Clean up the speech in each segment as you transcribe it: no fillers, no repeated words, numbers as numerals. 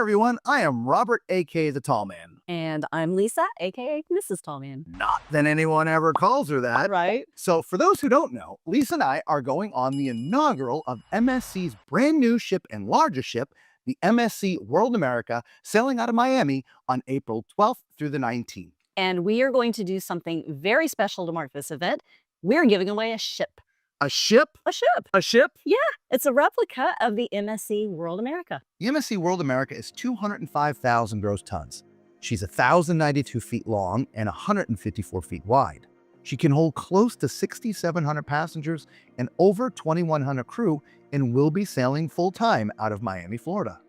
everyone, I am Robert, aka the Tall Man. And I'm Lisa, aka Mrs. Tallman. Not that anyone ever calls her that. Right? So for those who don't know, Lisa and I are going on the inaugural of MSC's brand new ship and largest ship, the MSC World America, sailing out of Miami on April 12th through the 19th. And we are going to do something very special to mark this event. We're giving away a ship. A ship? A ship. A ship? Yeah, it's a replica of the MSC World America. The MSC World America is 205,000 gross tons. She's 1,092 feet long and 154 feet wide. She can hold close to 6,700 passengers and over 2,100 crew and will be sailing full-time out of Miami, Florida.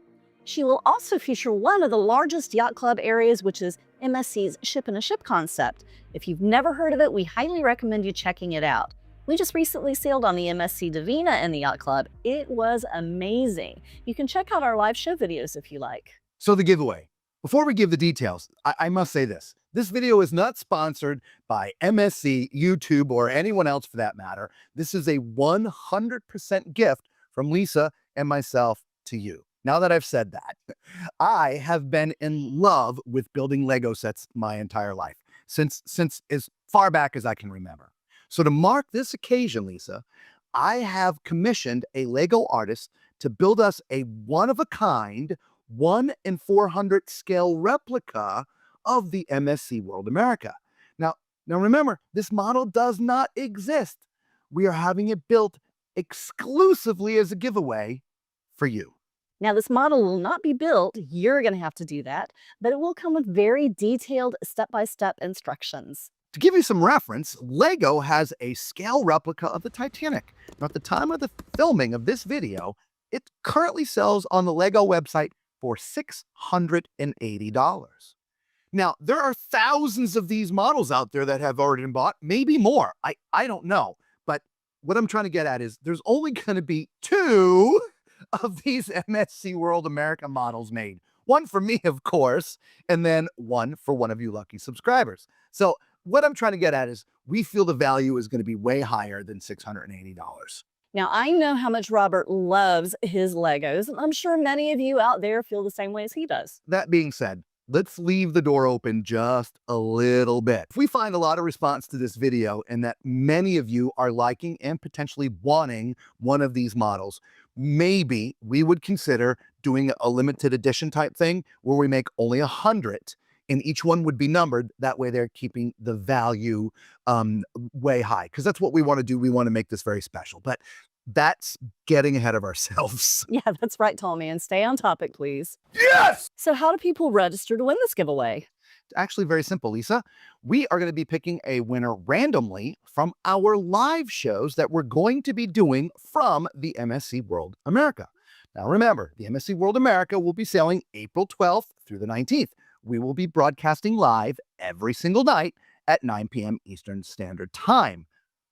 She will also feature one of the largest yacht club areas, which is MSC's Ship in a Ship concept. If you've never heard of it, we highly recommend you checking it out. We just recently sailed on the MSC Divina in the yacht club. It was amazing. You can check out our live show videos if you like. So the giveaway. Before we give the details, I must say this. This video is not sponsored by MSC, YouTube, or anyone else for that matter. This is a 100% gift from Lisa and myself to you. Now that I've said that, I have been in love with building Lego sets my entire life, since as far back as I can remember. So to mark this occasion, Lisa, I have commissioned a Lego artist to build us a one-of-a-kind 1 in 400 scale replica of the MSC World America. Now remember, this model does not exist. We are having it built exclusively as a giveaway for you. Now, this model will not be built, you're going to have to do that, but it will come with very detailed step-by-step instructions. To give you some reference, Lego has a scale replica of the Titanic. Now, at the time of the filming of this video, it currently sells on the Lego website for $680. Now, there are thousands of these models out there that have already been bought, maybe more. I don't know. But what I'm trying to get at is there's only going to be 2 of these MSC World America models made. One for me, of course, and then one for one of you lucky subscribers. So what I'm trying to get at is we feel the value is going to be way higher than $680. Now, I know how much Robert loves his Legos, and I'm sure many of you out there feel the same way as he does. That being said, let's leave the door open just a little bit. If we find a lot of response to this video and that many of you are liking and potentially wanting one of these models, maybe we would consider doing a limited edition type thing where we make only 100 and each one would be numbered. That way they're keeping the value way high, because that's what we want to do. We want to make this very special, but that's getting ahead of ourselves. Yeah, that's right, tall man. Stay on topic, please. Yes! So how do people register to win this giveaway? Actually very simple, Lisa. We are going to be picking a winner randomly from our live shows that we're going to be doing from the MSC World America. Now remember, the MSC World America will be sailing April 12th through the 19th. We will be broadcasting live every single night at 9 p.m. Eastern Standard Time,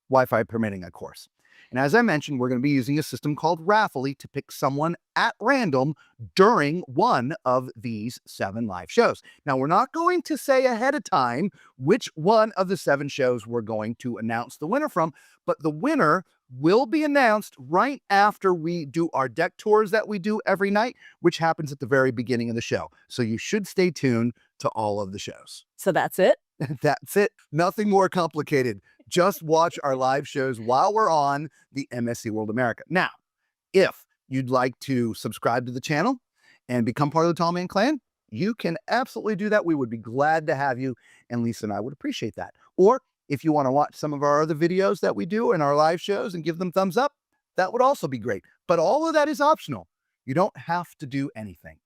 Wi-Fi permitting, of course. And as I mentioned, we're going to be using a system called Raffle to pick someone at random during one of these 7 live shows. Now, we're not going to say ahead of time which one of the 7 shows we're going to announce the winner from, but the winner will be announced right after we do our deck tours that we do every night, which happens at the very beginning of the show. So you should stay tuned to all of the shows. So that's it? That's it. Nothing more complicated. Just watch our live shows while we're on the MSC World America. Now, if you'd like to subscribe to the channel and become part of the Tall Man Clan, you can absolutely do that. We would be glad to have you, and Lisa and I would appreciate that. Or if you want to watch some of our other videos that we do in our live shows and give them thumbs up, that would also be great. But all of that is optional. You don't have to do anything.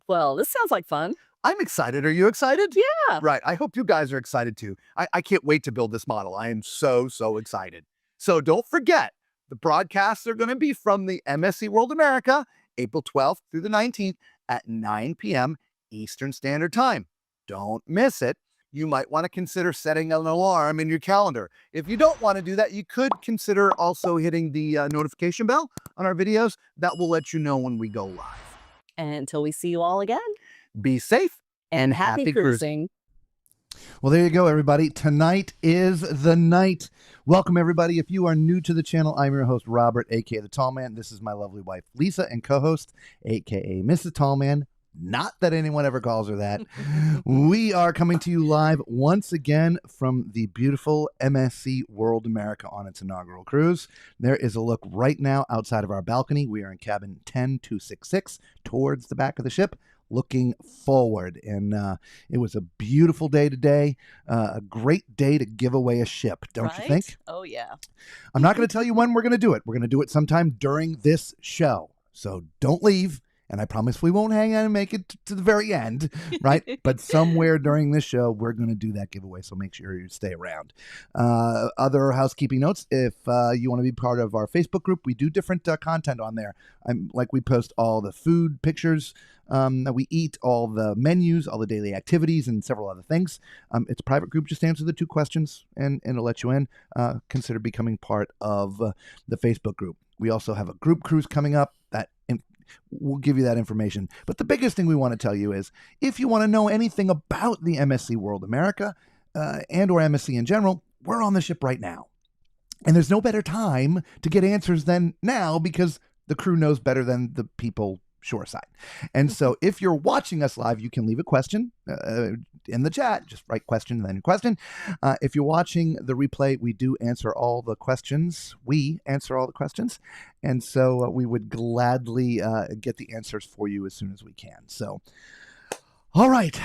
Well, this sounds like fun. I'm excited. Are you excited? Yeah. Right. I hope you guys are excited too. I can't wait to build this model. I am so excited. So don't forget, the broadcasts are going to be from the MSC World America, April 12th through the 19th at 9 p.m. Eastern Standard Time. Don't miss it. You might want to consider setting an alarm in your calendar. If you don't want to do that, you could consider also hitting the notification bell on our videos. That will let you know when we go live. And until we see you all again, be safe and happy cruising. Well, there you go, everybody. Tonight is the night. Welcome, everybody. If you are new to the channel, I'm your host, Robert, a.k.a. The Tall Man. This is my lovely wife, Lisa, and co-host, a.k.a. Mrs. Tall Man. Not that anyone ever calls her that. We are coming to you live once again from the beautiful MSC World America on its inaugural cruise. There is a look right now outside of our balcony. We are in cabin 10266 towards the back of the ship, looking forward. And it was a beautiful day today, a great day to give away a ship, don't you think? Oh, yeah. I'm not going to tell you when we're going to do it. We're going to do it sometime during this show. So don't leave. And I promise we won't hang on and make it to the very end, right? But somewhere during this show, we're going to do that giveaway. So make sure you stay around. Other housekeeping notes. If you want to be part of our Facebook group, we do different content on there. We post all the food pictures that we eat, all the menus, all the daily activities, and several other things. It's a private group. Just answer the 2 questions and it'll let you in. Consider becoming part of the Facebook group. We also have a group cruise coming up that we'll give you that information. But the biggest thing we want to tell you is if you want to know anything about the MSC World America and or MSC in general, we're on the ship right now. And there's no better time to get answers than now because the crew knows better than the people shoreside. And so if you're watching us live, you can leave a question in the chat. Just write question and then question. If you're watching the replay, we do answer all the questions. We answer all the questions. And so we would gladly get the answers for you as soon as we can. So, all right.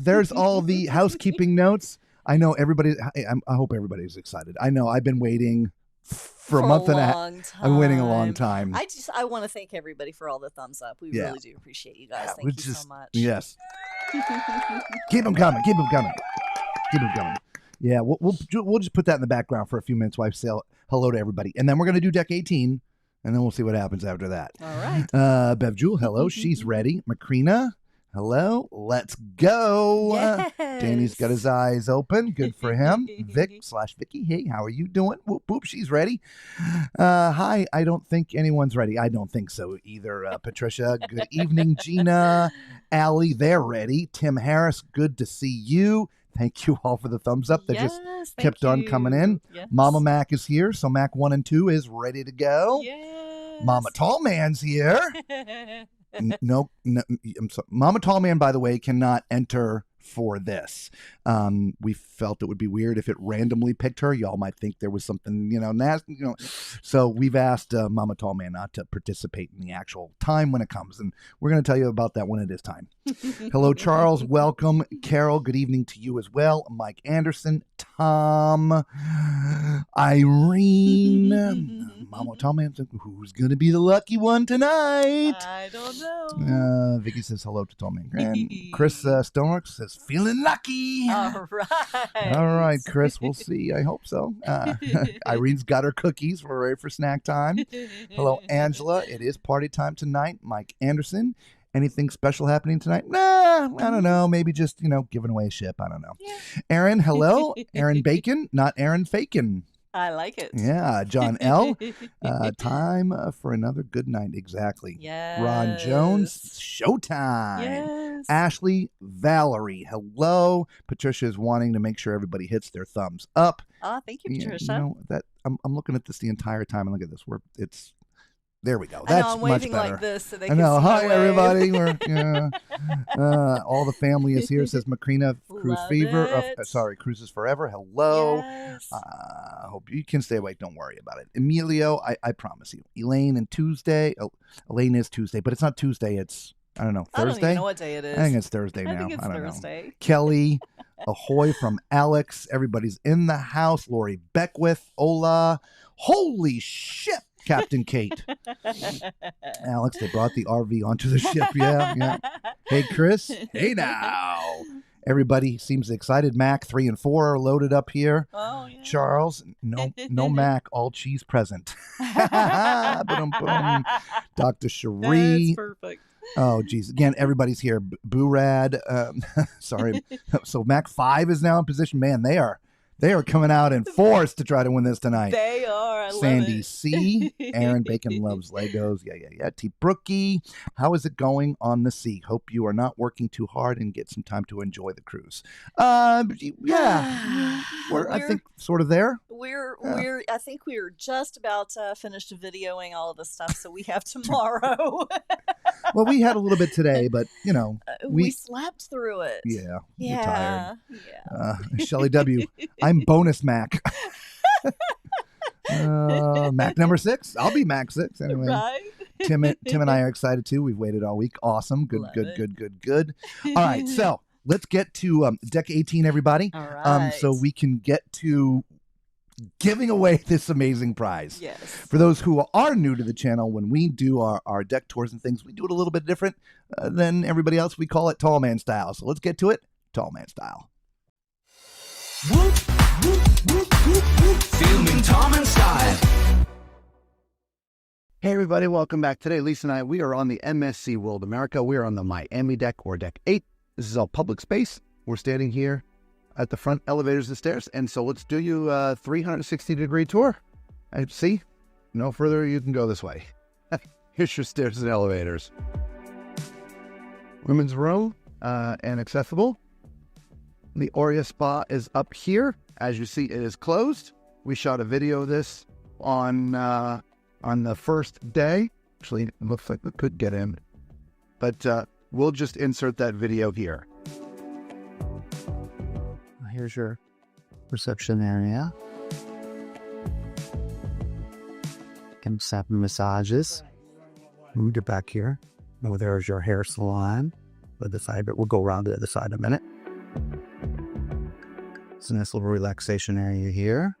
There's all the housekeeping notes. I know everybody, I hope everybody's excited. I know I've been waiting for a month and a half. I've been waiting a long time. I want to thank everybody for all the thumbs up. We really do appreciate you guys. Thank you so much. Yes. Keep them coming. Keep them coming. Keep them coming. Yeah, we'll just put that in the background for a few minutes while I say hello to everybody. And then we're going to do deck 18, and then we'll see what happens after that. All right. Bev Jewel, hello. She's ready. Macrina, hello. Let's go. Yes. Danny's got his eyes open. Good for him. Vic/Vicky, hey, how are you doing? Whoop, whoop, she's ready. Hi, I don't think anyone's ready. I don't think so either. Patricia, good evening. Gina, Allie, they're ready. Tim Harris, good to see you. Thank you all for the thumbs up that just kept on coming in. Yes. Mama Mac is here, so Mac 1 and 2 is ready to go. Yes. Mama Tallman's here. No, I'm sorry. Mama Tallman, by the way, cannot enter for this. We felt it would be weird if it randomly picked her. Y'all might think there was something, nasty, So we've asked Mama Tallman not to participate in the actual time when it comes, and we're going to tell you about that when it is time. Hello, Charles. Welcome. Carol, good evening to you as well. Mike Anderson, Tom, Irene, Mama Tallman, who's going to be the lucky one tonight? I don't know. Vicky says hello to Tallman. And Chris Stonework says, feeling lucky. All right. All right, Chris. We'll see. I hope so. Irene's got her cookies. We're ready for snack time. Hello, Angela. It is party time tonight. Mike Anderson. Anything special happening tonight? Nah, I don't know. Maybe just, giving away a ship. I don't know. Yeah. Aaron, hello. Aaron Bacon, not Aaron Fakin. I like it. Yeah. John L. Time for another good night. Exactly. Yes. Ron Jones. Showtime. Yes. Ashley Valerie. Hello. Patricia is wanting to make sure everybody hits their thumbs up. Oh, thank you, Patricia. I'm looking at this the entire time, and look at this. There we go. That's I'm waving much better. like this so they I can know. see Hi, my wave. everybody. All the family is here. Says Macrina, Cruise Love Fever. it. Cruises Forever. Hello. Yes. Hope you can stay awake. Don't worry about it. Emilio, I promise you. Elaine and Tuesday. Oh, Elaine is Tuesday, but it's not Tuesday. It's, I don't know, Thursday? I don't even know what day it is. I think it's Thursday now. I think it's don't Thursday. know. Kelly, ahoy from Alex. Everybody's in the house. Lori Beckwith. Ola. Holy shit. Captain Kate. Alex, they brought the RV onto the ship. Yeah. Hey, Chris. Hey, now. Everybody seems excited. Mac 3 and 4 are loaded up here. Oh, yeah. Charles, no Mac, all cheese present. Ba-dum-bum. Dr. Cherie. That's perfect. Oh, geez. Again, everybody's here. Boo-Rad. Sorry. So Mac 5 is now in position. Man, they are coming out in force to try to win this tonight. They are. I Sandy love it. C. Aaron Bacon loves Legos. Yeah. T. Brookie. How is it going on the sea? Hope you are not working too hard and get some time to enjoy the cruise. Yeah. I think sort of there. I think we're just about finished videoing all of this stuff, so we have tomorrow. Well, we had a little bit today, but we slept through it. Yeah, we're tired. Yeah. Shelly W. I'm bonus Mac. Mac number 6. I'll be Mac 6 anyway. Right. Tim and I are excited too. We've waited all week. Awesome. Good. All right, so let's get to deck 18, everybody. All right. So we can get to giving away this amazing prize. Yes. For those who are new to the channel, when we do our deck tours and things, we do it a little bit different than everybody else. We call it Tall Man Style. So let's get to it. Tall Man Style. Filming Tom and Style. Hey everybody, welcome back. Today, Lisa and I, we are on the MSC World America. We are on the Miami deck, or deck 8. This is all public space. We're standing here at the front elevators and stairs. And so let's do you a 360-degree tour. I see. No further, you can go this way. Here's your stairs and elevators. Women's room and accessible. The Aurea Spa is up here. As you see, it is closed. We shot a video of this on the first day. Actually, it looks like we could get in. But we'll just insert that video here. Here's your reception area. Can have massages. Move it back here. Oh, there's your hair salon. But we'll go around to the other side in a minute. It's a nice little relaxation area here.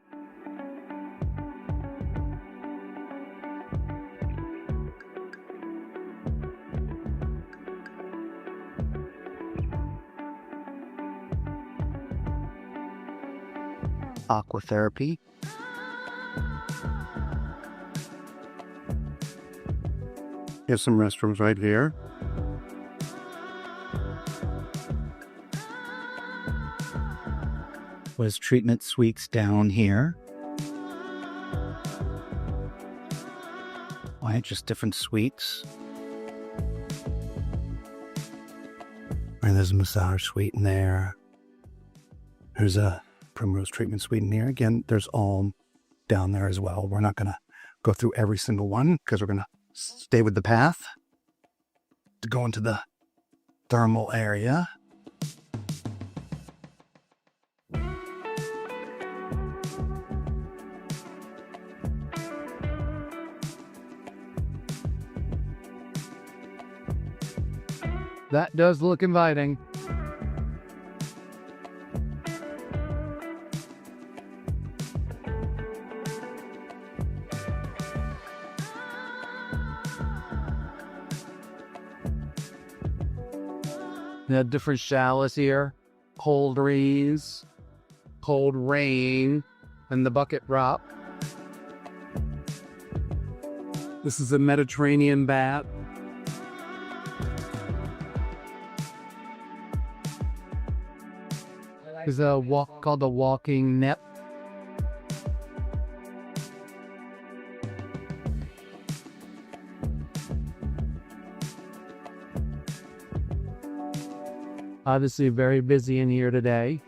Aquatherapy. Here's some restrooms right here. Was treatment suites down here. Right, just different suites. And there's a massage suite in there. There's a Primrose treatment suite in here. Again, there's all down there as well. We're not going to go through every single one because we're going to stay with the path to go into the thermal area. That does look inviting. They have different showers here. Cold breeze, cold rain, and the bucket drop. This is a Mediterranean bath. There's a walk called the walking nip. Obviously very busy in here today.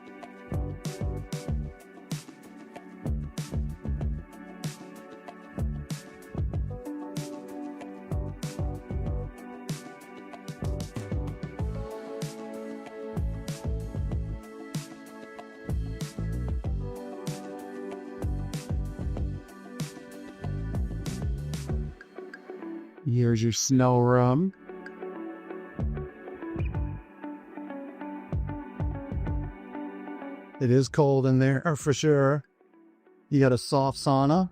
Here's your snow room. It is cold in there, for sure. You got a soft sauna.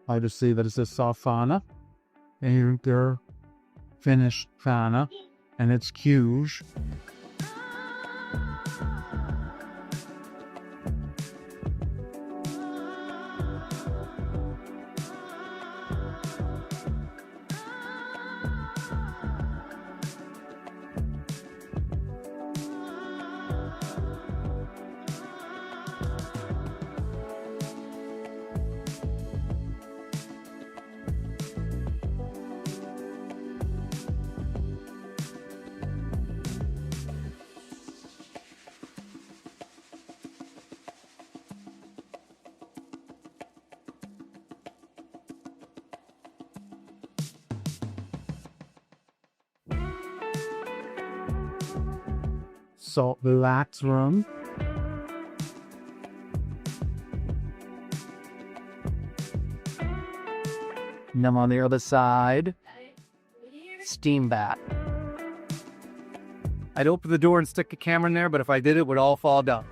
I just see that it says soft fauna. And their finished fauna. And it's huge. So relax room. And then on the other side, steam bath. I'd open the door and stick a camera in there, but if I did, it would all fall down.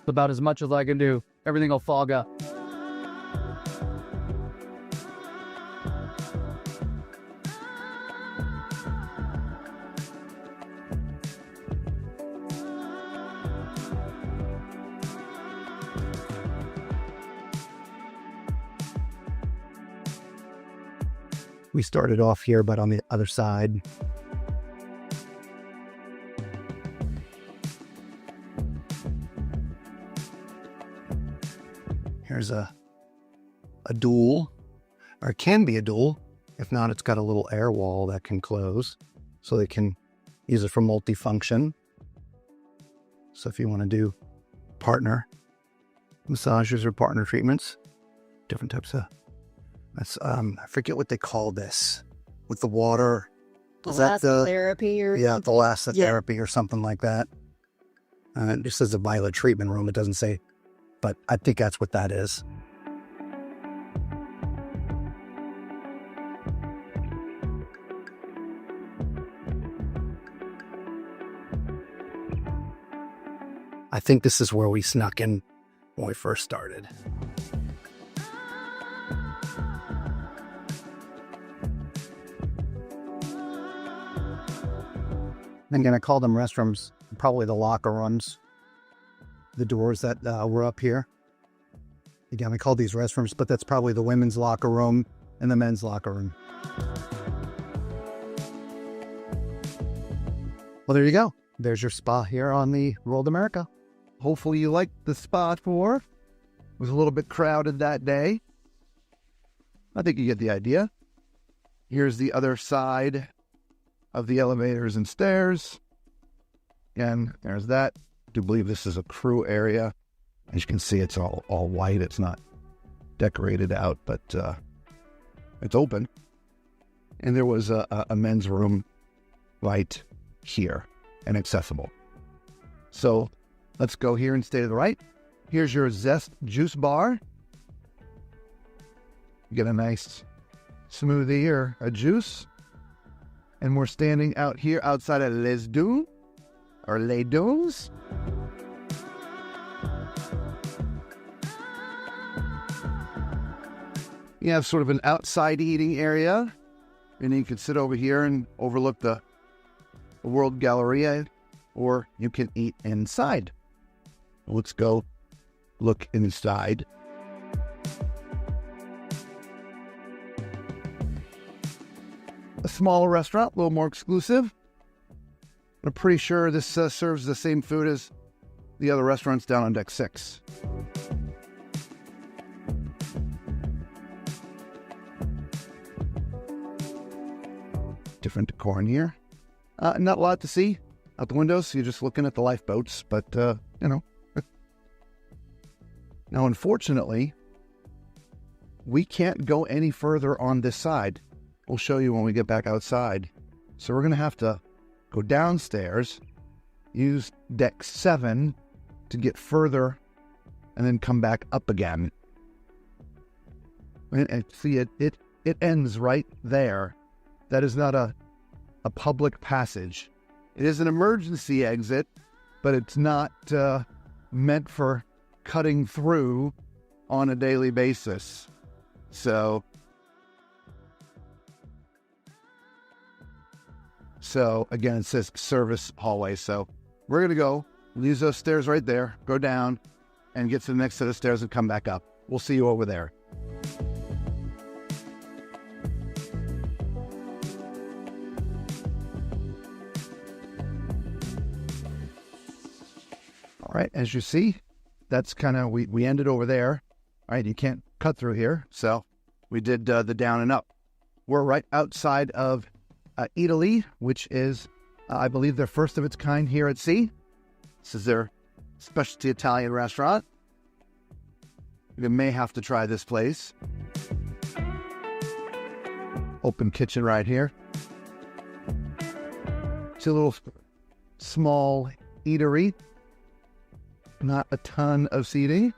About as much as I can do. Everything will fog up. We started off here, but on the other side. Here's a dual, or it can be a dual. If not, it's got a little air wall that can close, so they can use it for multifunction. So if you want to do partner massages or partner treatments, different types of, that's, I forget what they call this, with the water. Is that the therapy or yeah, the last Yeah. therapy or something like that. It just says a violet treatment room. It doesn't say, but I think that's what that is. I think this is where we snuck in when we first started. Again, I call them restrooms, probably the locker rooms, the doors that were up here. Again, we call these restrooms, but that's probably the women's locker room and the men's locker room. Well, there you go. There's your spa here on the World America. Hopefully you liked the spa tour. It was a little bit crowded that day. I think you get the idea. Here's the other side of the elevators and stairs. Again, there's that. I do believe this is a crew area. As you can see, it's all white. It's not decorated out, but it's open. And there was a men's room right here and accessible. So let's go here and stay to the right. Here's your Zest juice bar. You get a nice smoothie or a juice. And we're standing out here outside of Les Dunes, or Les Dunes. You have sort of an outside eating area. And you can sit over here and overlook the World Galleria, or you can eat inside. Let's go look inside. A smaller restaurant, a little more exclusive. I'm pretty sure this serves the same food as the other restaurants down on deck 6. Different decor in here. Not a lot to see out the windows. You're just looking at the lifeboats, but, you know. Now, unfortunately, we can't go any further on this side. We'll show you when we get back outside. So we're going to have to go downstairs, use deck 7 to get further, and then come back up again. And see, it ends right there. That is not a public passage. It is an emergency exit, but it's not meant for cutting through on a daily basis. So again, it says service hallway. So we're going to go use those stairs right there, go down, and get to the next set of stairs and come back up. We'll see you over there. All right, as you see, that's kind of, we ended over there. All right, you can't cut through here. So we did the down and up. We're right outside of Italy, which is, I believe, their first of its kind here at sea. This is their specialty Italian restaurant. You may have to try this place. Open kitchen right here. see a little small eatery. Not a ton of seating,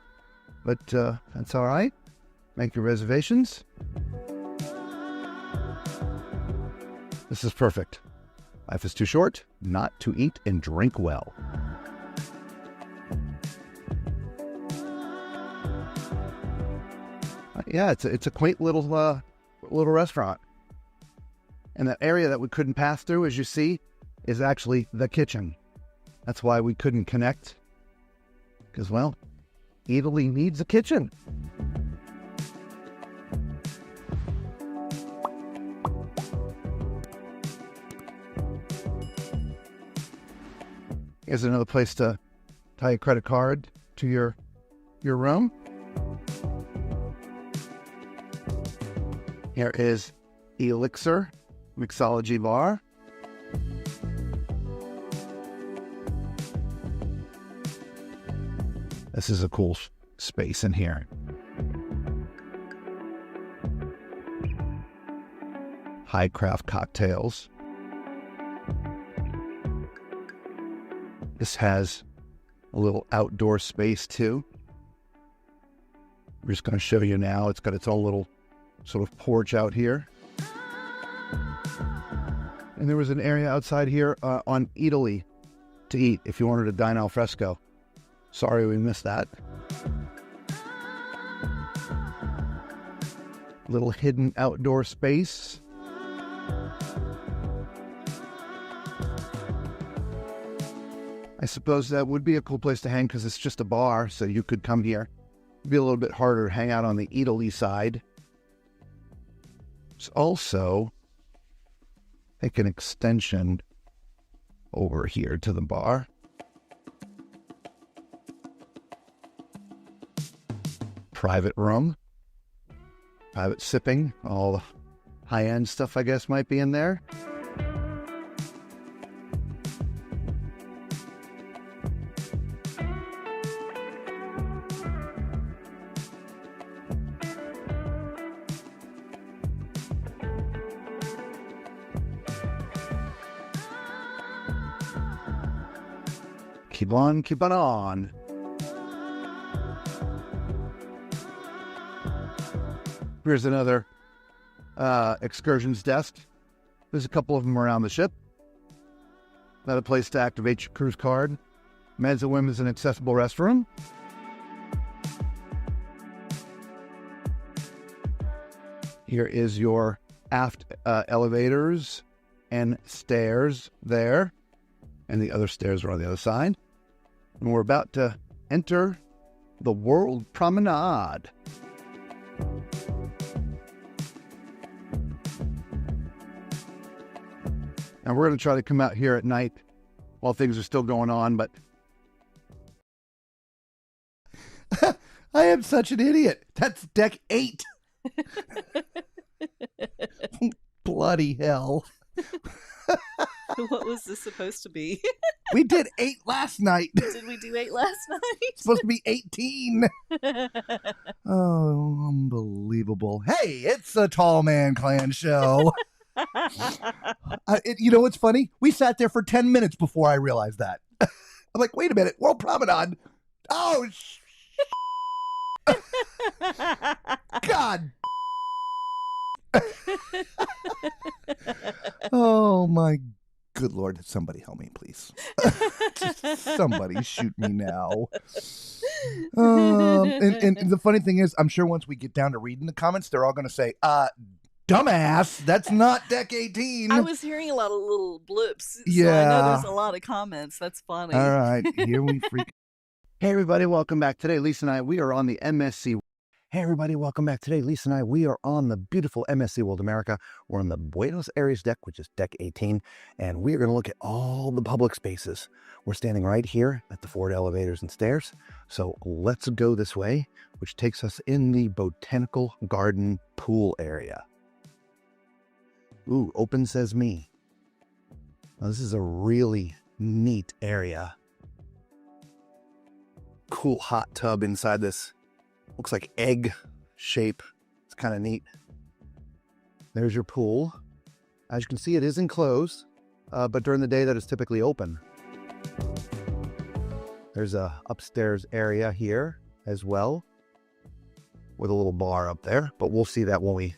but that's all right. Make your reservations. This is perfect. Life is too short not to eat and drink well. Yeah, it's a quaint little restaurant. And that area that we couldn't pass through, as you see, is actually the kitchen. That's why we couldn't connect. Because, well, Italy needs a kitchen. Here's another place to tie a credit card to your room. Here is Elixir Mixology Bar. This is a cool space in here. High craft cocktails. This has a little outdoor space too. We're just going to show you now. It's got its own little sort of porch out here. And there was an area outside here on Italy to eat if you wanted to dine al fresco. Sorry we missed that. Little hidden outdoor space. I suppose that would be a cool place to hang because it's just a bar, so you could come here. It'd be a little bit harder to hang out on the Italy side. It's also like an extension over here to the bar. Private room. Private sipping. All the high-end stuff, I guess, might be in there. Keep on. Here's another excursions desk. There's a couple of them around the ship. Another place to activate your cruise card. Men's and women's and accessible restroom. Here is your aft elevators and stairs there. And the other stairs are on the other side. And we're about to enter the World Promenade. And we're going to try to come out here at night while things are still going on, but I am such an idiot. That's deck 8. Bloody hell. What was this supposed to be? We did 8 last night. Did we do 8 last night? It's supposed to be 18. Oh, unbelievable. Hey, it's a Tall Man Clan show. You know what's funny? We sat there for 10 minutes before I realized that. I'm like, wait a minute, World Promenade. Oh, God. Oh, my good Lord. Somebody help me, please. Somebody shoot me now. And the funny thing is, I'm sure once we get down to reading the comments, they're all going to say, dumbass, that's not deck 18. I was hearing a lot of little blips. So Yeah. I know there's a lot of comments. That's funny. All right, here we freak. Hey, everybody, welcome back. Today, Lisa and I, we are on the MSC. Hey, everybody, welcome back. Today, Lisa and I, we are on the beautiful MSC World America. We're on the Buenos Aires deck, which is deck 18, and we are going to look at all the public spaces. We're standing right here at the forward elevators and stairs. So let's go this way, which takes us in the botanical garden pool area. Ooh, open says me. Now, this is a really neat area. Cool hot tub inside this. Looks like egg shape. It's kind of neat. There's your pool. As you can see, it is enclosed. but during the day that is typically open. There's a upstairs area here as well with a little bar up there, but we'll see that when we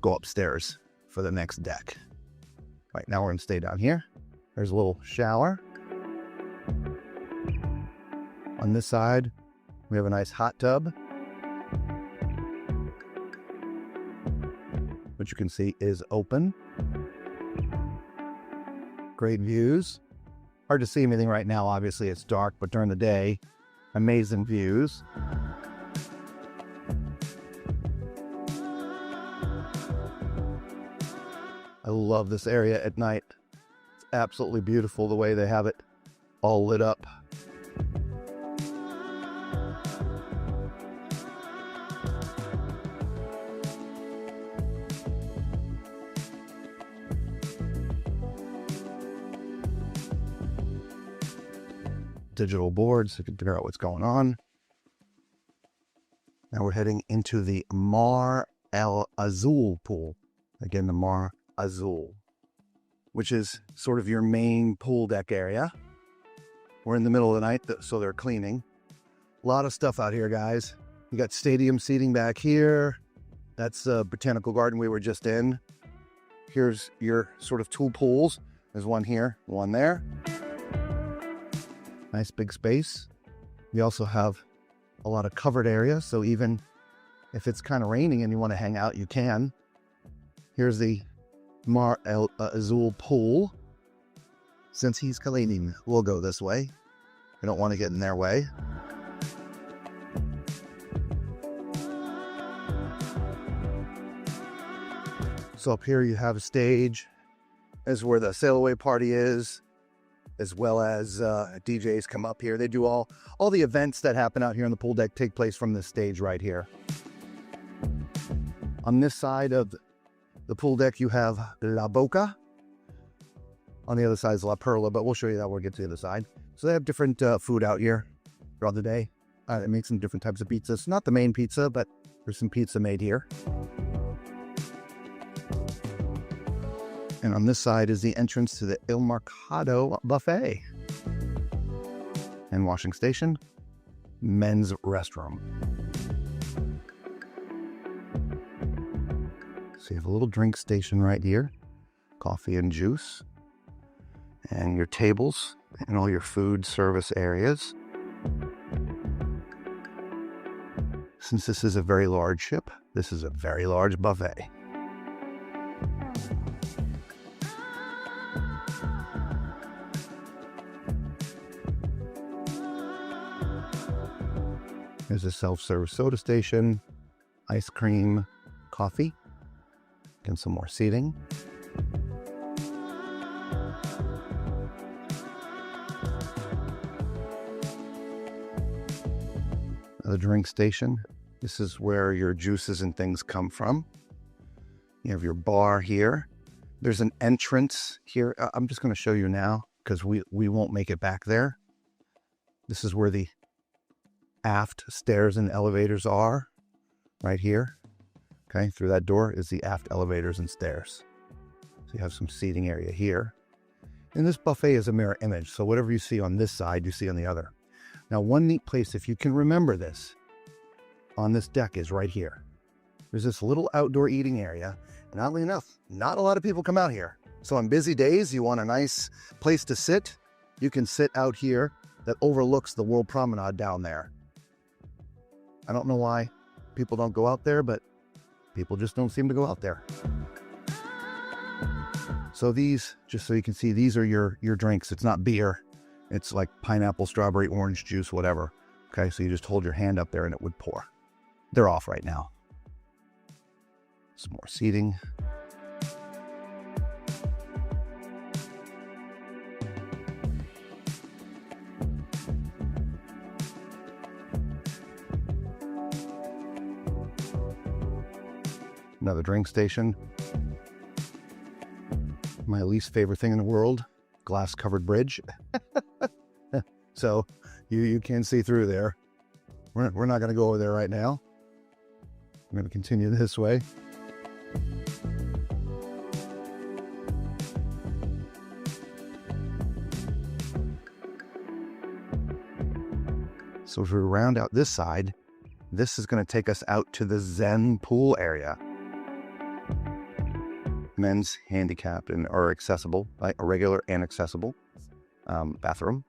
go upstairs for the next deck. Right now we're gonna stay down here. There's a little shower. On this side, we have a nice hot tub, which you can see is open. Great views. Hard to see anything right now, obviously it's dark, but during the day, amazing views. I love this area at night. It's absolutely beautiful the way they have it all lit up. Digital boards so you can figure out what's going on. Now we're heading into the Mar El Azul pool. Again, the Mar Azul, which is sort of your main pool deck area. We're in the middle of the night, so they're cleaning. A lot of stuff out here, guys. You got stadium seating back here. That's the botanical garden we were just in. Here's your sort of two pools. There's one here, one there. Nice big space. We also have a lot of covered area, so even if it's kind of raining and you want to hang out, you can. Here's the Mar El Azul pool. Since he's cleaning, we'll go this way. We don't want to get in their way. So up here you have a stage. This is where the sail away party is, as well as DJs come up here. They do all the events that happen out here on the pool deck take place from this stage right here. On this side of the pool deck, you have La Boca. On the other side is La Perla, but we'll show you that when we get to the other side. So they have different food out here throughout the day. They make some different types of pizzas. Not the main pizza, but there's some pizza made here. And on this side is the entrance to the Il Mercado buffet. And washing station, men's restroom. So you have a little drink station right here, coffee and juice, and your tables and all your food service areas. Since this is a very large ship, this is a very large buffet. There's a self-service soda station, ice cream, coffee, and some more seating. The drink station. This is where your juices and things come from. You have your bar here. There's an entrance here. I'm just going to show you now because we won't make it back there. This is where the aft stairs and elevators are, right here. Okay, through that door is the aft elevators and stairs. So you have some seating area here. And this buffet is a mirror image, so whatever you see on this side, you see on the other. Now, one neat place, if you can remember this, on this deck is right here. There's this little outdoor eating area, and oddly enough, not a lot of people come out here. So on busy days, you want a nice place to sit, you can sit out here that overlooks the World Promenade down there. I don't know why people don't go out there, but people just don't seem to go out there. So these, just so you can see, these are your drinks. It's not beer. It's like pineapple, strawberry, orange juice, whatever. Okay, so you just hold your hand up there and it would pour. They're off right now. Some more seating. Another drink station. My least favorite thing in the world, glass covered bridge. So you can see through there. We're not going to go over there right now. I'm going to continue this way. So if we round out this side, this is going to take us out to the Zen pool area. Men's handicapped and or accessible, like a regular and accessible bathroom.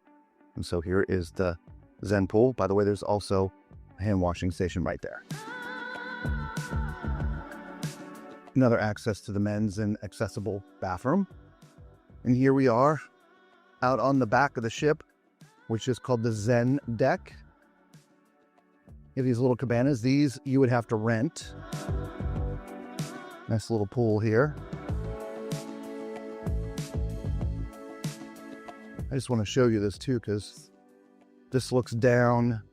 And so here is the Zen pool. By the way, there's also a hand washing station right there. Another access to the men's and accessible bathroom. And here we are out on the back of the ship, which is called the Zen deck. You have these little cabanas. These you would have to rent. Nice little pool here. I just want to show you this too, because this looks down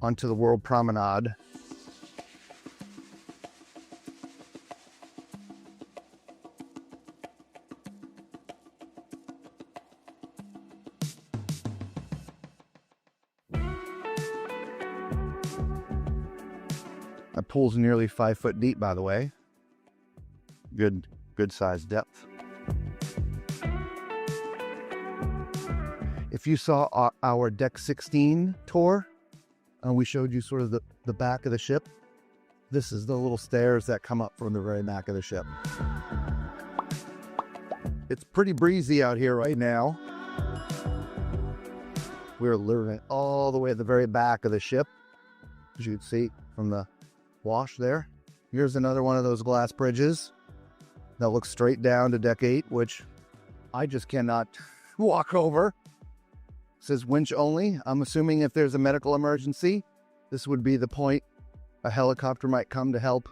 onto the World Promenade. That pool's nearly 5 foot deep, by the way. Good size depth. If you saw our Deck 16 tour, we showed you sort of the back of the ship. This is the little stairs that come up from the very back of the ship. It's pretty breezy out here right now. We're literally all the way at the very back of the ship, as you can see from the wash there. Here's another one of those glass bridges that looks straight down to Deck 8, which I just cannot walk over. It says winch only. I'm assuming if there's a medical emergency, this would be the point a helicopter might come to help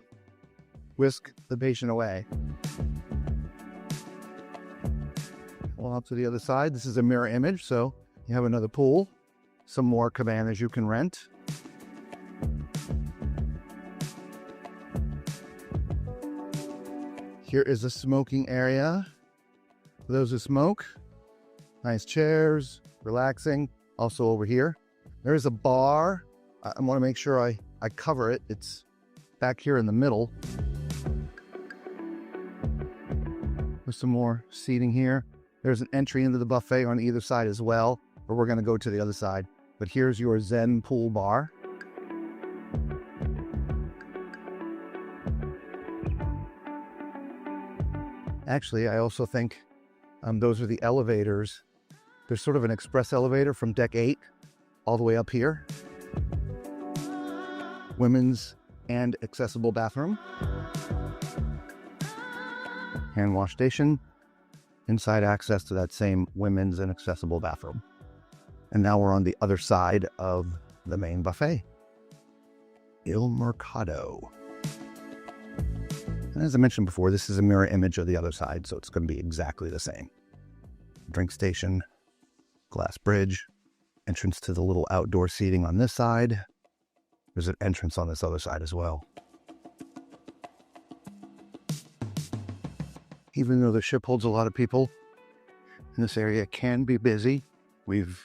whisk the patient away. Well, up to the other side, this is a mirror image, so you have another pool, some more cabanas you can rent. Here is a smoking area for those who smoke. Nice chairs, relaxing. Also over here, there is a bar. I want to make sure I cover it. It's back here in the middle. With some more seating here. There's an entry into the buffet on either side as well, but we're going to go to the other side. But here's your Zen pool bar. Actually, I also think those are the elevators. There's sort of an express elevator from Deck 8 all the way up here. Women's and accessible bathroom. Hand wash station. Inside access to that same women's and accessible bathroom. And now we're on the other side of the main buffet. Il Mercado. And as I mentioned before, this is a mirror image of the other side, so it's going to be exactly the same. Drink station, glass bridge, entrance to the little outdoor seating on this side. There's an entrance on this other side as well. Even though the ship holds a lot of people, in this area can be busy. We've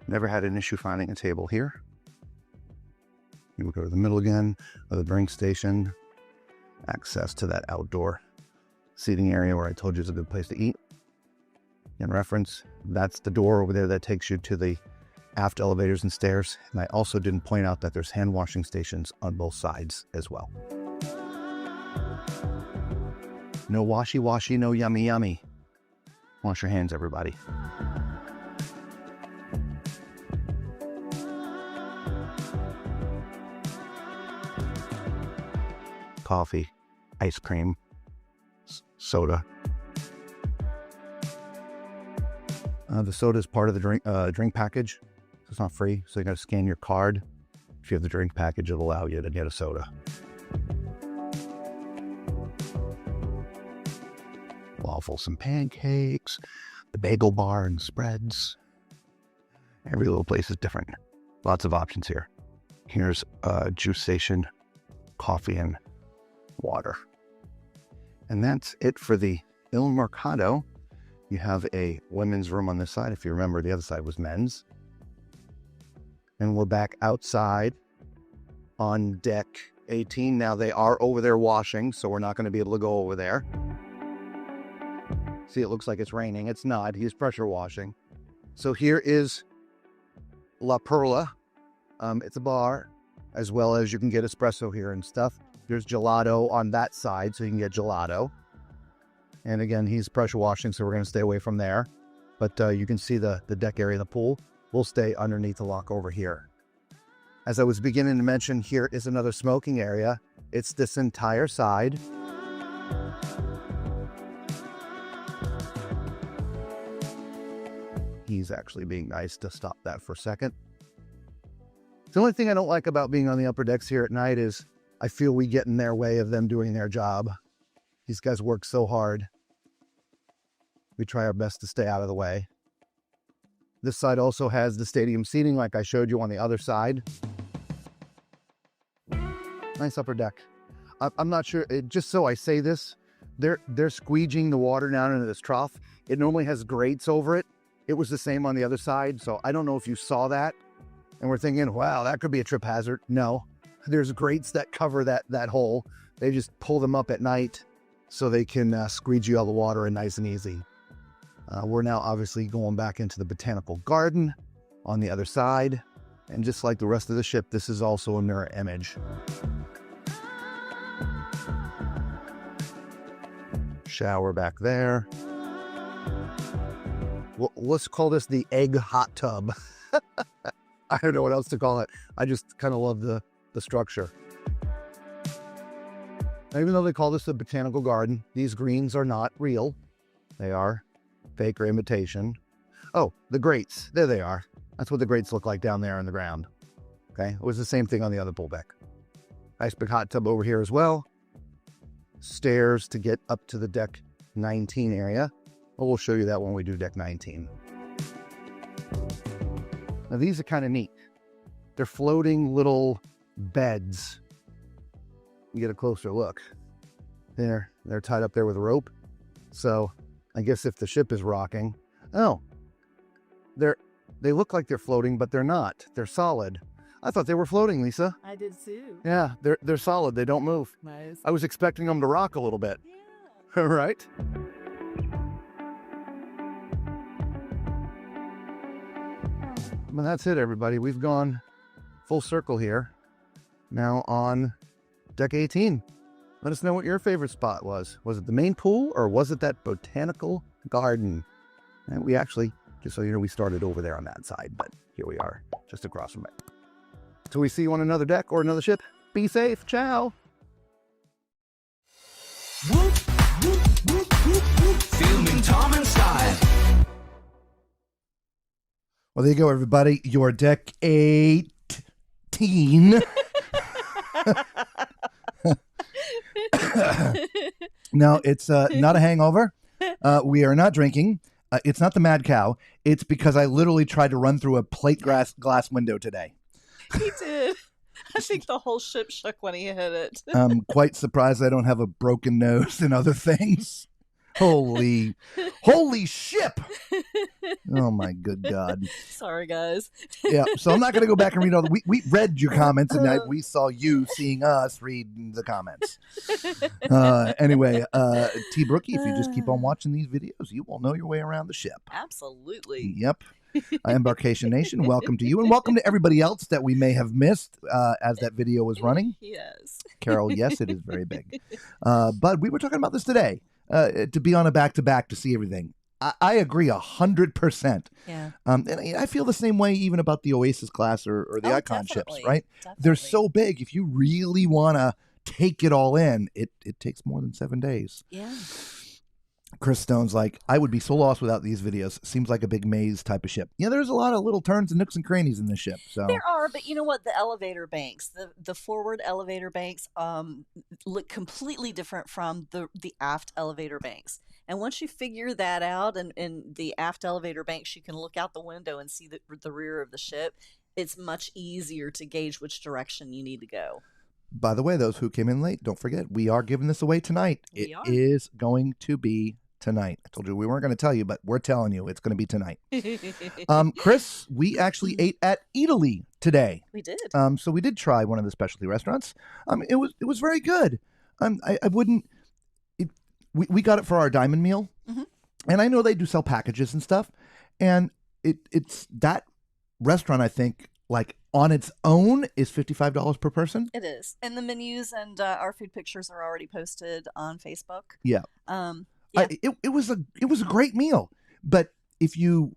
never had an issue finding a table here. We will go to the middle again of the drink station. Access to that outdoor seating area where I told you is a good place to eat. In reference, that's the door over there that takes you to the aft elevators and stairs. And I also didn't point out that there's hand washing stations on both sides as well. No washy-washy, no yummy-yummy. Wash your hands, everybody. Coffee, ice cream, soda. The soda is part of the drink package. So it's not free, so you got to scan your card. If you have the drink package, it'll allow you to get a soda. Waffles and pancakes, the bagel bar and spreads. Every little place is different. Lots of options here. Here's a juice station, coffee and water. And that's it for the Il Mercado. You have a women's room on this side. If you remember, the other side was men's. And we're back outside on deck 18. Now they are over there washing, so we're not going to be able to go over there. See, it looks like it's raining. It's not. He's pressure washing. So here is La Perla. It's a bar, as well as you can get espresso here and stuff. There's gelato on that side, so you can get gelato. And again, he's pressure washing, so we're going to stay away from there. But you can see the deck area of the pool. We'll stay underneath the lock over here. As I was beginning to mention, here is another smoking area. It's this entire side. He's actually being nice to stop that for a second. The only thing I don't like about being on the upper decks here at night is I feel we get in their way of them doing their job. These guys work so hard. We try our best to stay out of the way. This side also has the stadium seating like I showed you on the other side. Nice upper deck. I'm not sure, just so I say this, they're squeegeeing the water down into this trough. It normally has grates over it. It was the same on the other side, so I don't know if you saw that. And we're thinking, wow, that could be a trip hazard. No, there's grates that cover that hole. They just pull them up at night so they can squeegee all the water in nice and easy. We're now obviously going back into the botanical garden on the other side. And just like the rest of the ship, this is also a mirror image. Shower back there. Well, let's call this the egg hot tub. I don't know what else to call it. I just kind of love the structure. Now, even though they call this a botanical garden, these greens are not real. They are fake or imitation. Oh, the grates. There they are. That's what the grates look like down there on the ground. Okay, it was the same thing on the other pool deck. Nice big hot tub over here as well. Stairs to get up to the deck 19 area. Well, we'll show you that when we do deck 19. Now these are kind of neat. They're floating little beds. You get a closer look. They're tied up there with a rope. So I guess if the ship is rocking, oh, they look like they're floating, but they're not. They're solid. I thought they were floating, Lisa. I did too. Yeah, they're solid. They don't move. Nice. I was expecting them to rock a little bit. Yeah. Right? Well, that's it, everybody. We've gone full circle here. Now on deck 18. Let us know what your favorite spot was. Was it the main pool or was it that botanical garden? And we actually, just so you know, we started over there on that side, but here we are, just across from it. Till we see you on another deck or another ship, be safe. Ciao. Filming Tom and Style. Well, there you go, everybody. Your deck 18. No, it's not a hangover. We are not drinking. It's not the mad cow. It's because I literally tried to run through a plate glass window today. He dip. I think the whole ship shook when he hit it. I'm quite surprised I don't have a broken nose and other things. Holy ship. Oh my good God. Sorry, guys. Yeah, so I'm not going to go back and read all the, we read your comments and we saw you seeing us read the comments. Anyway, T. Brookie, if you just keep on watching these videos, you will know your way around the ship. Absolutely. Yep. Embarkation Nation, welcome to you, and welcome to everybody else that we may have missed as that video was running. Yes. Carol, yes, it is very big. But we were talking about this today, to be on a back-to-back to see everything. I agree 100%. Yeah. And I feel the same way even about the Oasis class or the Icon definitely. ships, right? Definitely. They're so big. If you really want to take it all in, it takes more than 7 days. Yeah. Chris Stone's like, I would be so lost without these videos. Seems like a big maze type of ship. Yeah, there's a lot of little turns and nooks and crannies in this ship. So There are, but you know what? The elevator banks, the forward elevator banks, look completely different from the aft elevator banks. And once you figure that out, and in the aft elevator banks, you can look out the window and see the rear of the ship. It's much easier to gauge which direction you need to go. by the way, those who came in late, don't forget, we are giving this away tonight. It is going to be tonight. I told you we weren't going to tell you, but we're telling you it's going to be tonight. Chris, we actually ate at Italy today. We did. So we did try one of the specialty restaurants. It was very good. I wouldn't. We got it for our diamond meal, and I know they do sell packages and stuff, and it's that restaurant, I think, like on its own is $55 per person. It is. And the menus and our food pictures are already posted on Facebook. Yeah. Yeah. It was a great meal. But if you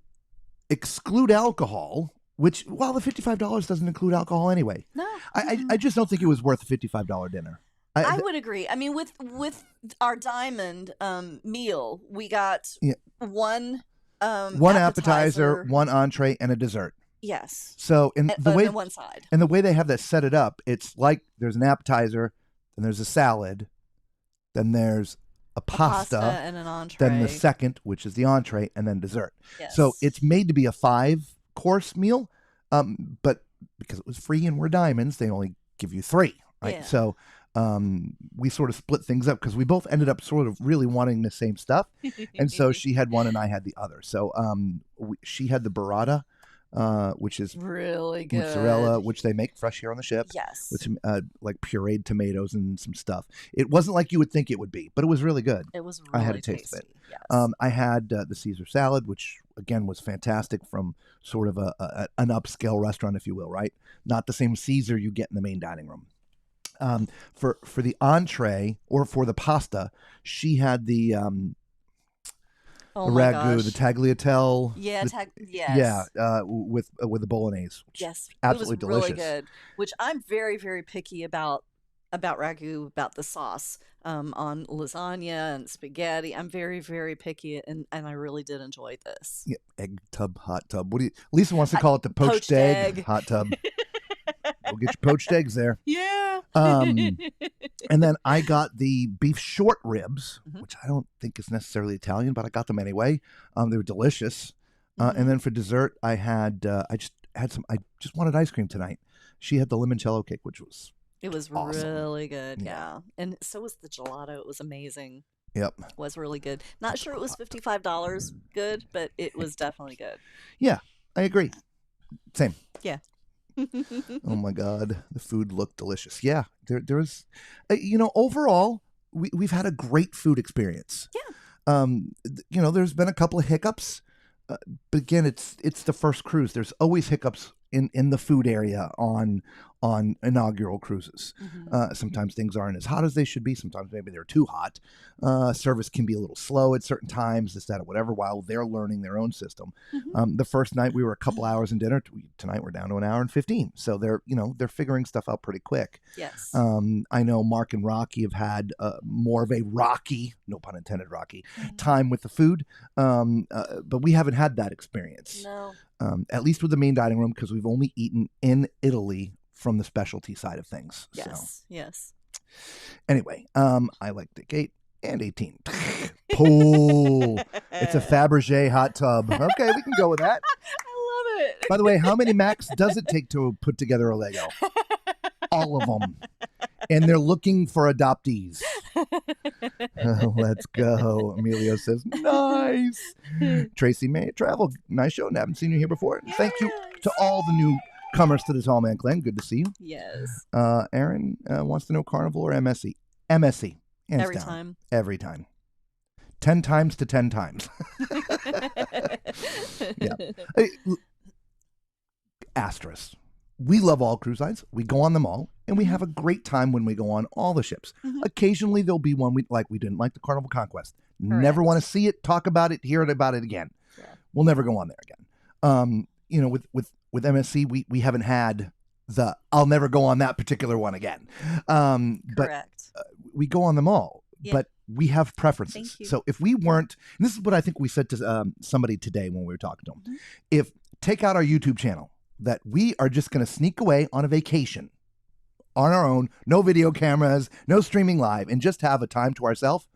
exclude alcohol, which, well, the $55 doesn't include alcohol anyway. No. I just don't think it was worth a $55 dinner. I would agree. I mean, with our diamond meal, we got one appetizer, one entree, and a dessert. Yes. So in the way on one side, and the way they have that set it up, it's like there's an appetizer, then there's a salad, then there's a pasta and an entree. then the second, which is the entree, and then dessert. Yes. So it's made to be a 5-course meal, but because it was free and we're diamonds, they only give you 3, right? Yeah. So we sort of split things up because we both ended up sort of really wanting the same stuff, and so she had one and I had the other. So she had the burrata, which is really good mozzarella, which they make fresh here on the ship. Yes. With some like pureed tomatoes and some stuff. It wasn't like you would think it would be, but it was really good. It was really I had a tasty. taste of it. Yes. I had the Caesar salad, which again was fantastic from sort of an upscale restaurant, if you will, right? Not the same Caesar you get in the main dining room. For the entree or for the pasta, she had the Oh my ragu, gosh. the tagliatelle. Yeah, yes. Yeah, with the bolognese. Which yes, absolutely it was really delicious. good. Which I'm very, very picky about ragu, about the sauce on lasagna and spaghetti. I'm very, very picky, and I really did enjoy this. Yeah, egg tub, hot tub. What do you? Lisa wants to call it the poached egg hot tub. We'll get your poached eggs there. Yeah. And then I got the beef short ribs, Mhm. which I don't think is necessarily Italian, but I got them anyway. They were delicious. And then for dessert, I just wanted ice cream tonight. She had the limoncello cake, which was It was awesome. really good, Yeah. yeah. And so was the gelato. It was amazing. Yep. It was really good. Not sure it was $55 good, but it was definitely good. Yeah, I agree. Same. Yeah. Oh my God, the food looked delicious. Yeah, there was, overall, we've had a great food experience. Yeah. There's been a couple of hiccups, but again, it's the first cruise. There's always hiccups in the food area on inaugural cruises. Sometimes things aren't as hot as they should be. Sometimes maybe they're too hot. Service can be a little slow at certain times, this, that, or whatever, while they're learning their own system. The first night we were a couple hours in dinner. Tonight we're down to an hour and 15. So they're figuring stuff out pretty quick. Yes. I know Mark and Rocky have had more of a rocky, no pun intended, rocky time with the food. But we haven't had that experience. No. At least with the main dining room, because we've only eaten in Italy from the specialty side of things. Yes. So Yes. anyway, I like Dick 8 and 18. Pool. It's a Fabergé hot tub. Okay, we can go with that. I love it. By the way, how many Macs does it take to put together a Lego? All of them. And they're looking for adoptees. Let's go. Emilio says, nice. Tracy May Travel. Nice show. Haven't seen you here before. Thank you to all the newcomers to the Tall Man Clan. Good to see you. Yes. Aaron wants to know Carnival or MSC. MSC. Hands Every down. time. Every time. 10 times to 10 times. Yeah. Asterisk. We love all cruise lines. We go on them all, and we have a great time when we go on all the ships. Occasionally, there'll be one we didn't like the Carnival Conquest. Never want to see it, talk about it, hear about it again. Yeah. We'll never go on there again. With MSC, we haven't had the I'll never go on that particular one again. But Correct. we go on them all. Yeah. But we have preferences. Thank you. So if we weren't, and this is what I think we said to somebody today when we were talking to them, if take out our YouTube channel, that we are just going to sneak away on a vacation on our own, no video cameras, no streaming live, and just have a time to ourselves,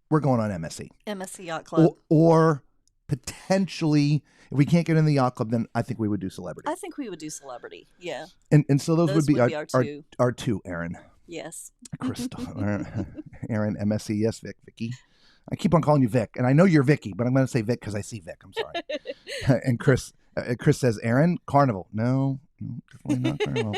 we're going on MSC. MSC Yacht Club. Or potentially, if we can't get in the yacht club, then I think we would do celebrity. I think we would do celebrity. Yeah. And so those would be our two. our two, Aaron. Yes. Crystal. Aaron, MSC, yes, Vicky. I keep on calling you Vic, and I know you're Vicky, but I'm going to say Vic because I see Vic. I'm sorry. And Chris says, Aaron, Carnival. No, definitely not Carnival.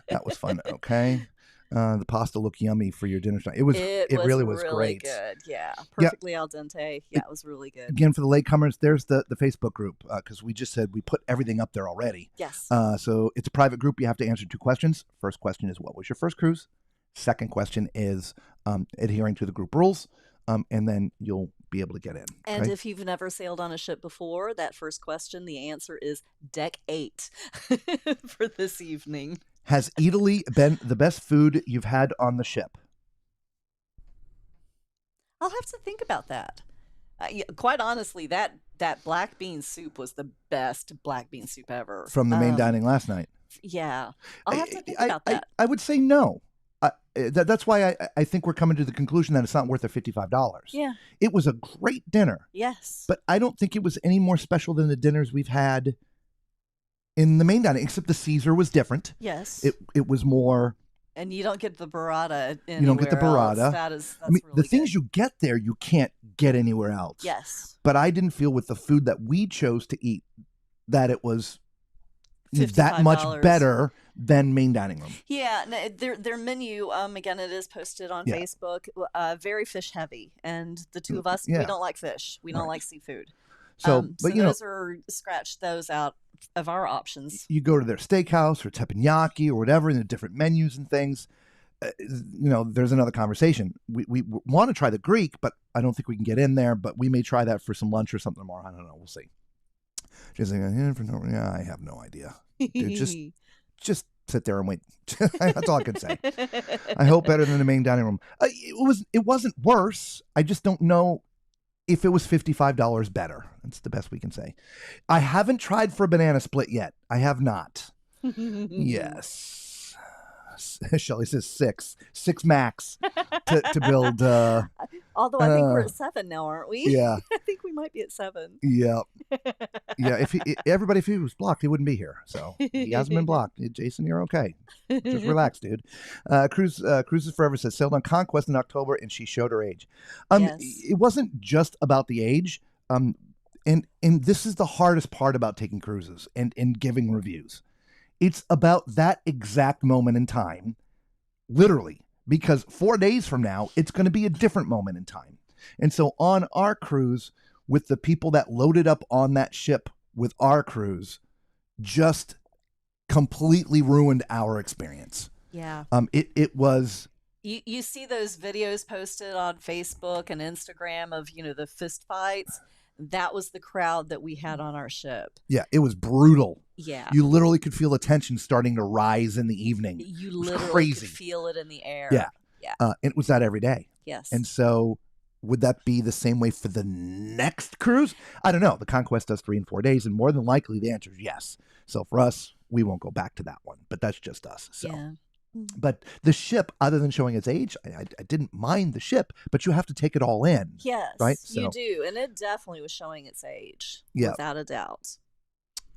That was fun. Okay. The pasta looked yummy for your dinner tonight. It really was great. Good. Yeah, perfectly al dente. Yeah, it was really good. Again, for the latecomers, there's the Facebook group because we just said we put everything up there already. Yes. So it's a private group. You have to answer 2 questions. First question is, what was your first cruise? Second question is adhering to the group rules, and then you'll be able to get in. And okay? if you've never sailed on a ship before, that first question, the answer is deck 8 for this evening. Has Italy been the best food you've had on the ship? I'll have to think about that. Quite honestly, that black bean soup was the best black bean soup ever. From the main dining last night? Yeah. I'll have to think about that. I would say no. That's why I think we're coming to the conclusion that it's not worth the $55. Yeah. It was a great dinner. Yes. But I don't think it was any more special than the dinners we've had in the main dining, except the Caesar was different. Yes. It was more. And you don't get the burrata anywhere You don't get the burrata. else. That's really the things good. you get there, you can't get anywhere else. Yes. But I didn't feel with the food that we chose to eat that it was that much $55. better than main dining room. Yeah, no, their menu, again, it is posted on Facebook, very fish heavy. And the two of us, we don't like fish. We don't like seafood. So, but you those scratch those out of our options. You go to their steakhouse or teppanyaki or whatever, and the different menus and things. There's another conversation. We want to try the Greek, but I don't think we can get in there. But we may try that for some lunch or something tomorrow. I don't know. We'll see. She's like, I have no idea. Dude, just sit there and wait. That's all I can say. I hope better than the main dining room. It wasn't worse. I just don't know if it was $55 better. That's the best we can say. I haven't tried for a banana split yet. I have not. Yes. Shelley says 6 max to build. Although I think we're at 7 now, aren't we? Yeah. I think we might be at 7. Yeah. Yeah. If he was blocked, he wouldn't be here. So he hasn't been blocked. Jason, you're okay. Just relax, dude. Cruises Forever says sailed on Conquest in October, and she showed her age. Yes. It wasn't just about the age. And this is the hardest part about taking cruises and giving reviews. It's about that exact moment in time, literally, because 4 days from now, it's going to be a different moment in time. And so on our cruise, with the people that loaded up on that ship with our cruise, just completely ruined our experience. Yeah. It was. You see those videos posted on Facebook and Instagram of, the fist fights. That was the crowd that we had on our ship. Yeah, it was brutal. Yeah. You literally could feel the tension starting to rise in the evening. You literally crazy. could feel it in the air. Yeah. Yeah. And it was that every day. Yes. And so would that be the same way for the next cruise? I don't know. The Conquest does 3 and 4 days, and more than likely the answer is yes. So for us, we won't go back to that one, but that's just us. So. Yeah. But the ship, other than showing its age, I didn't mind the ship, but you have to take it all in. Yes, right? You do. And it definitely was showing its age, yeah. Without a doubt.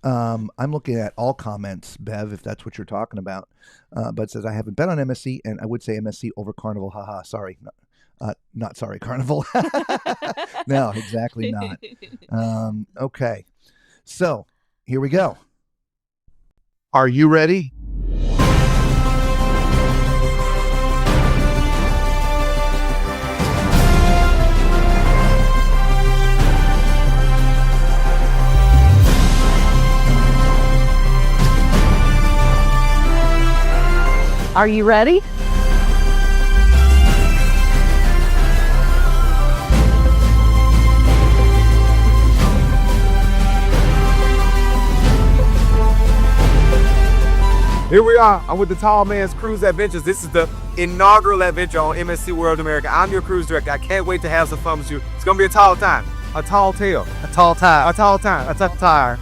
I'm looking at all comments, Bev, if that's what you're talking about. But it says, I haven't been on MSC, and I would say MSC over Carnival. Haha, sorry. Not sorry, Carnival. No, exactly not. Okay. So, here we go. Are you ready? Are you ready? Here we are. I'm with the Tall Man's Cruise Adventures. This is the inaugural adventure on MSC World America. I'm your cruise director. I can't wait to have some fun with you. It's gonna be a tall time, a tall tale, a tall tire, a tall time, a tough tire.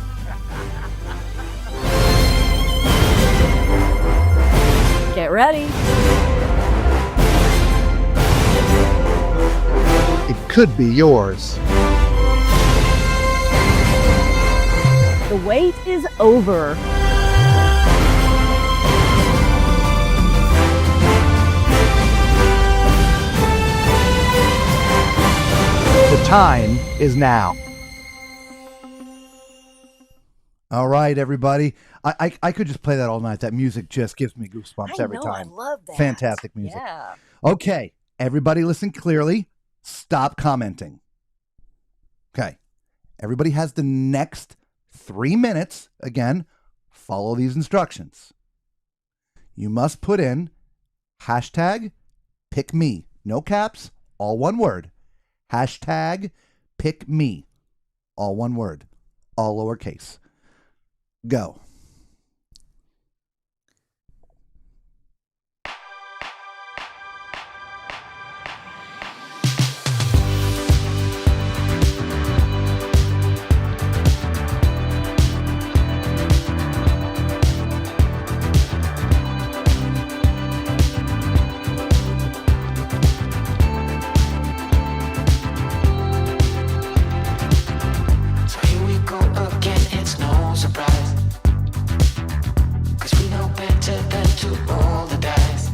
Get ready. It could be yours. The wait is over. The time is now. All right, everybody. I could just play that all night. That music just gives me goosebumps every time. I love that. Fantastic music. Yeah. Okay, everybody listen clearly. Stop commenting. Okay, everybody has the next 3 minutes. Again, follow these instructions. You must put in hashtag pick me. No caps, all one word. Hashtag pick me. All one word. All lowercase. Go. So here we go again, it's no surprise. 'Cause we know better than to roll the dice.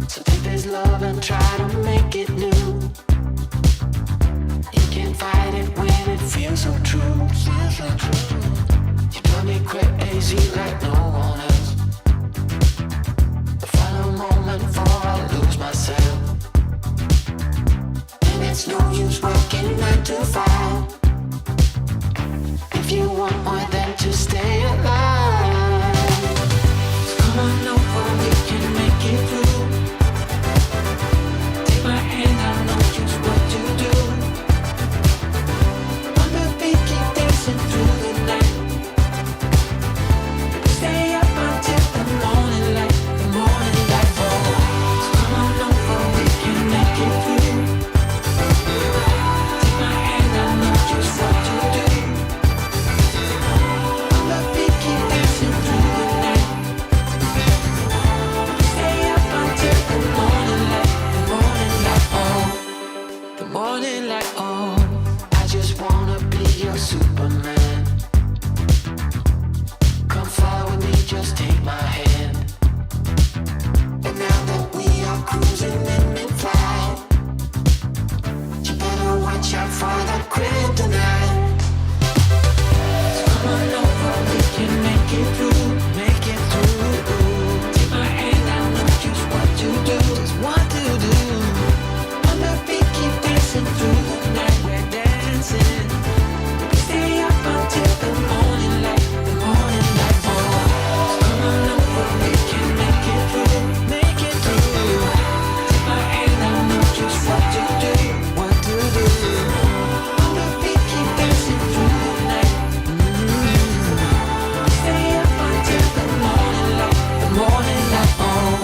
So take this love and try to make it new. You can't fight it when it feels so true. You drive me crazy like no one else. The final moment before I lose myself. And it's no use working 9 to 5. If you want more than to stay alive, so come on over, we can make it through. Take my hand, I know just what to do. On the beat, keep dancing through the night. Stay up until the morning light, the morning light falls. So come on over, we can make it through. Take my hand, I know just what to do. On the beat, keep dancing through the night. Stay up until the morning light, the morning light, oh, the morning light, oh. I just wanna be your Superman. Come fly with me, just take my hand. And now that we are cruising in mid-flight, you better watch out for that kryptonite. So come on over, we can make it through, make it through. Take my hand, I know just what to do, just what to do. On the beat, keep dancing through the night, we're dancing. Stay up until the morning light, the morning light falls. Come on over, we can make it through, make it through. Take my hand, I know just what to do, what to do. On the beat, keep dancing through the night. Stay up until the morning light, the morning light, oh.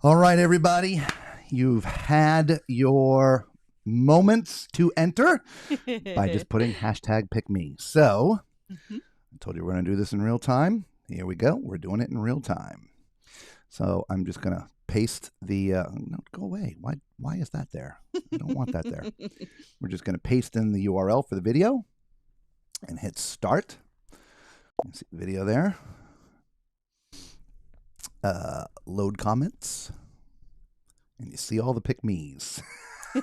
All right, everybody. You've had your moments to enter by just putting hashtag pick me. So I told you we're going to do this in real time. Here we go. We're doing it in real time. So I'm just going to paste the, no, go away. Why is that there? I don't want that there. We're just going to paste in the URL for the video and hit start. You see the video there. Load comments. And you see all the pick me's.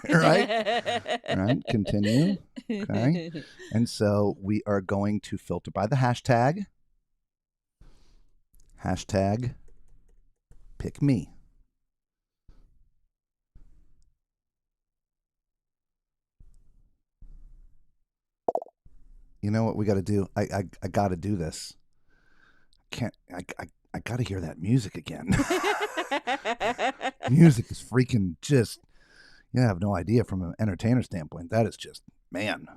Right? All right, continue. Okay. And so we are going to filter by the hashtag. Hashtag pick me. You know what we got to do? I got to do this. I got to hear that music again. Music is freaking just, you have no idea from an entertainer standpoint. That is just, man,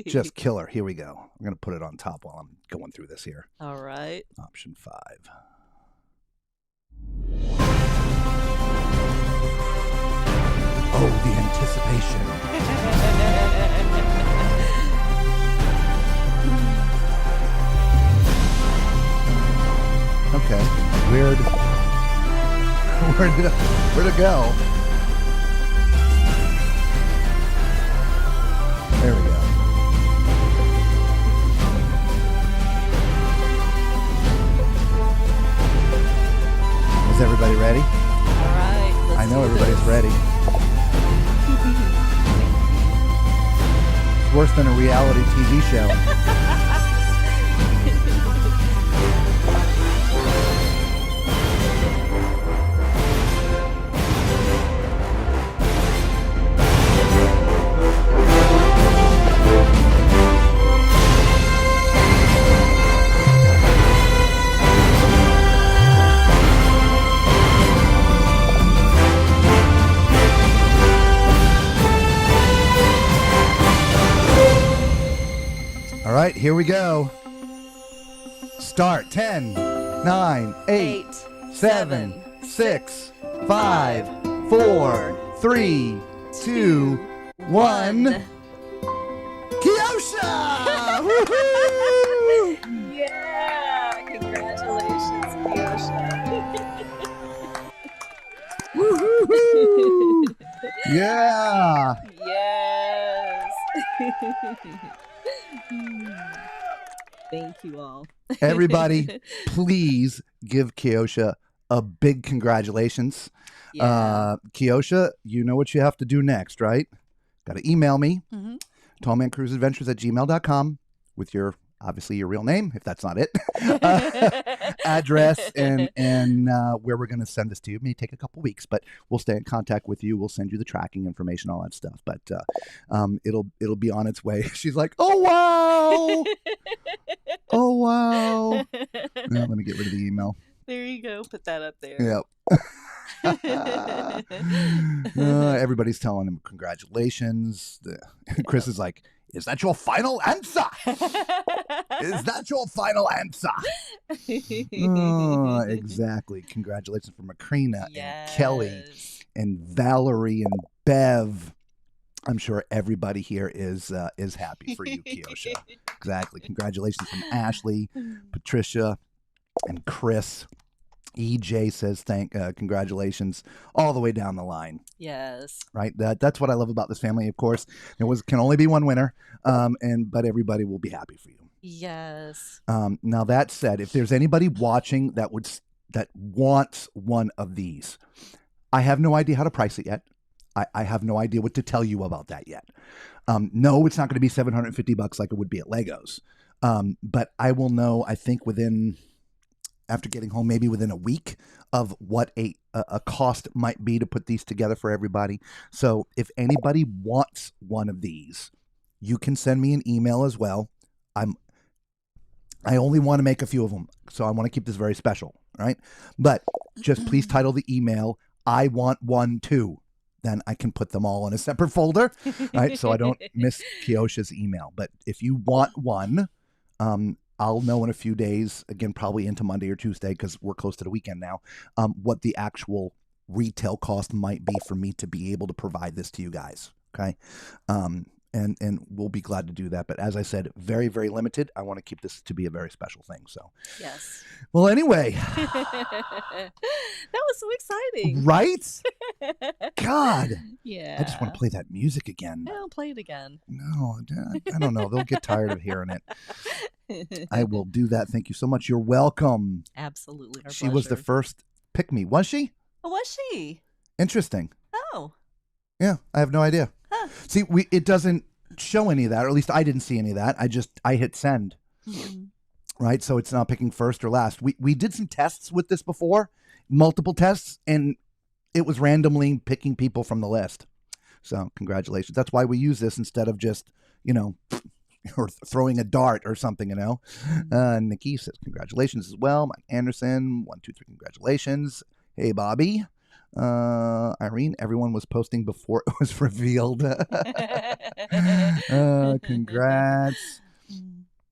just killer. Here we go. I'm going to put it on top while I'm going through this here. All right. Option 5. Oh, the anticipation. Okay, where'd it go? There we go. Is everybody ready? All right. I know everybody's ready. worse than a reality TV show. All right, here we go. Start. 10, 9, 8, 7, 6, 5, 4, 3, 2, 1. Kiosha! Woohoo! Yeah! Congratulations, Kiosha. Woohoo! Yeah. Yes. Thank you all. Everybody, please give Kiosha a big congratulations. Yeah. Kiosha, you know what you have to do next, right? Got to email me, Mhm. tallmancruiseadventures@gmail.com with your, obviously, your real name, if that's not it, address, and where we're going to send this to you. It may take a couple weeks, but we'll stay in contact with you. We'll send you the tracking information, all that stuff. But it'll be on its way. She's like, oh, wow. Oh, wow. Let me get rid of the email. There you go. Put that up there. Yep. Everybody's telling him congratulations. Chris is like, is that your final answer? Is that your final answer? Exactly. Congratulations for Macrina and Kelly and Valerie and Bev. I'm sure everybody here is happy for you, Kiosha. Exactly. Congratulations from Ashley, Patricia, and Chris. EJ says congratulations all the way down the line. Yes. Right. That's what I love about this family. Of course, can only be one winner, but everybody will be happy for you. Yes. Now that said, if there's anybody watching that wants one of these, I have no idea how to price it yet. I have no idea what to tell you about that yet. No, it's not going to be $750 like it would be at Legos. But I will know, I think after getting home, maybe within a week of what a cost might be to put these together for everybody. So if anybody wants one of these, you can send me an email as well. I only want to make a few of them, so I want to keep this very special, right? But just please title the email, I want one too. Then I can put them all in a separate folder, right? So I don't miss Kiosha's email. But if you want one, I'll know in a few days, again, probably into Monday or Tuesday, because we're close to the weekend now, what the actual retail cost might be for me to be able to provide this to you guys. Okay. And we'll be glad to do that. But as I said, very, very limited. I want to keep this to be a very special thing. So, yes. Well, anyway. That was so exciting. Right? God. Yeah. I just want to play that music again. I'll play it again. No, I don't know. They'll get tired of hearing it. I will do that. Thank you so much. You're welcome. Absolutely. Our She was the pleasure. first pick me. Was she? Oh, was she? Interesting. Oh. Yeah, I have no idea. Huh. See, it doesn't show any of that, or at least I didn't see any of that. I hit send. Mm-hmm. Right? So it's not picking first or last. We did some tests with this before, multiple tests, and it was randomly picking people from the list. So congratulations. That's why we use this instead of just, or throwing a dart or something, Nikki says congratulations as well. Mike Anderson, 1, 2, 3, congratulations. Hey, Bobby. Irene, everyone was posting before it was revealed. Congrats.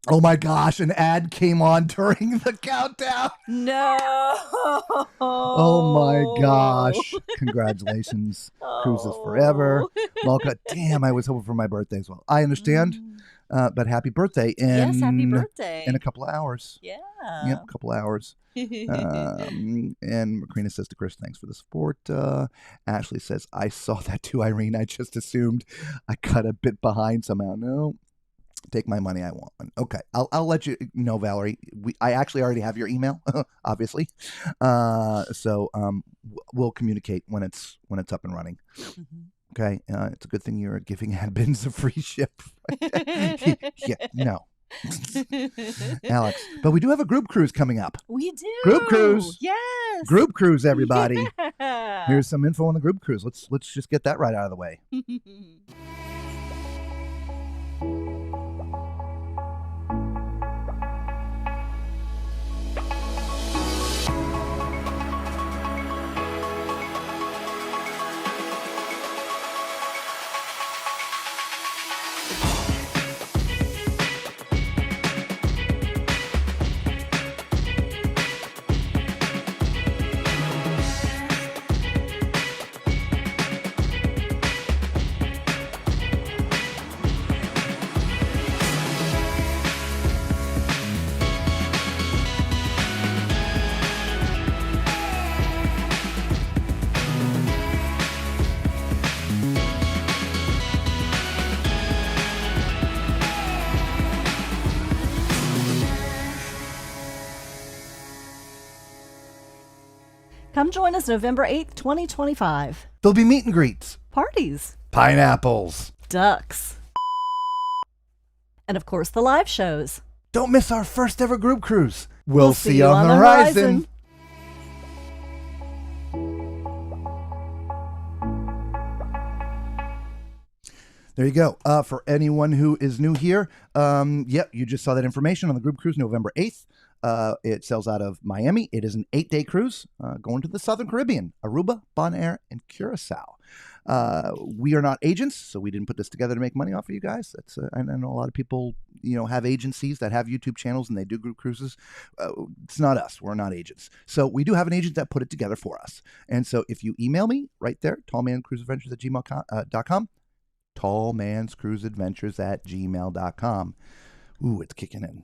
Oh my gosh, an ad came on during the countdown. No. Oh my gosh. Congratulations. Cruises forever. Welcome. Damn, I was hoping for my birthday as well. I understand. But happy birthday Yes, happy birthday. in a couple of hours. Yeah. Yep, a couple of hours. And Macrina says to Chris, thanks for the support. Ashley says, I saw that too, Irene. I just assumed I got a bit behind somehow. No, take my money. I want one. Okay, I'll let you know, Valerie. I actually already have your email, obviously. So we'll communicate when it's up and running. Okay, it's a good thing you're giving admins a free ship. Yeah, no. Alex, but we do have a group cruise coming up. We do. Group cruise. Yes. Group cruise, everybody. Yeah. Here's some info on the group cruise. Let's just get that right out of the way. Come join us November 8th, 2025. There'll be meet and greets, Parties, pineapples. ducks, and of course the live shows. Don't miss our first ever group cruise. We'll see you on on the horizon. There you go. For anyone who is new here, you just saw that information on the group cruise November 8th. It sails out of Miami. It is an 8-day cruise going to the Southern Caribbean, Aruba, Bonaire, and Curacao. We are not agents, so we didn't put this together to make money off of you guys. That's I know a lot of people, have agencies that have YouTube channels and they do group cruises. It's not us. We're not agents. So we do have an agent that put it together for us. And so if you email me right there, tallmancruiseadventures@gmail.com, tallmancruiseadventures@gmail.com. Ooh, it's kicking in.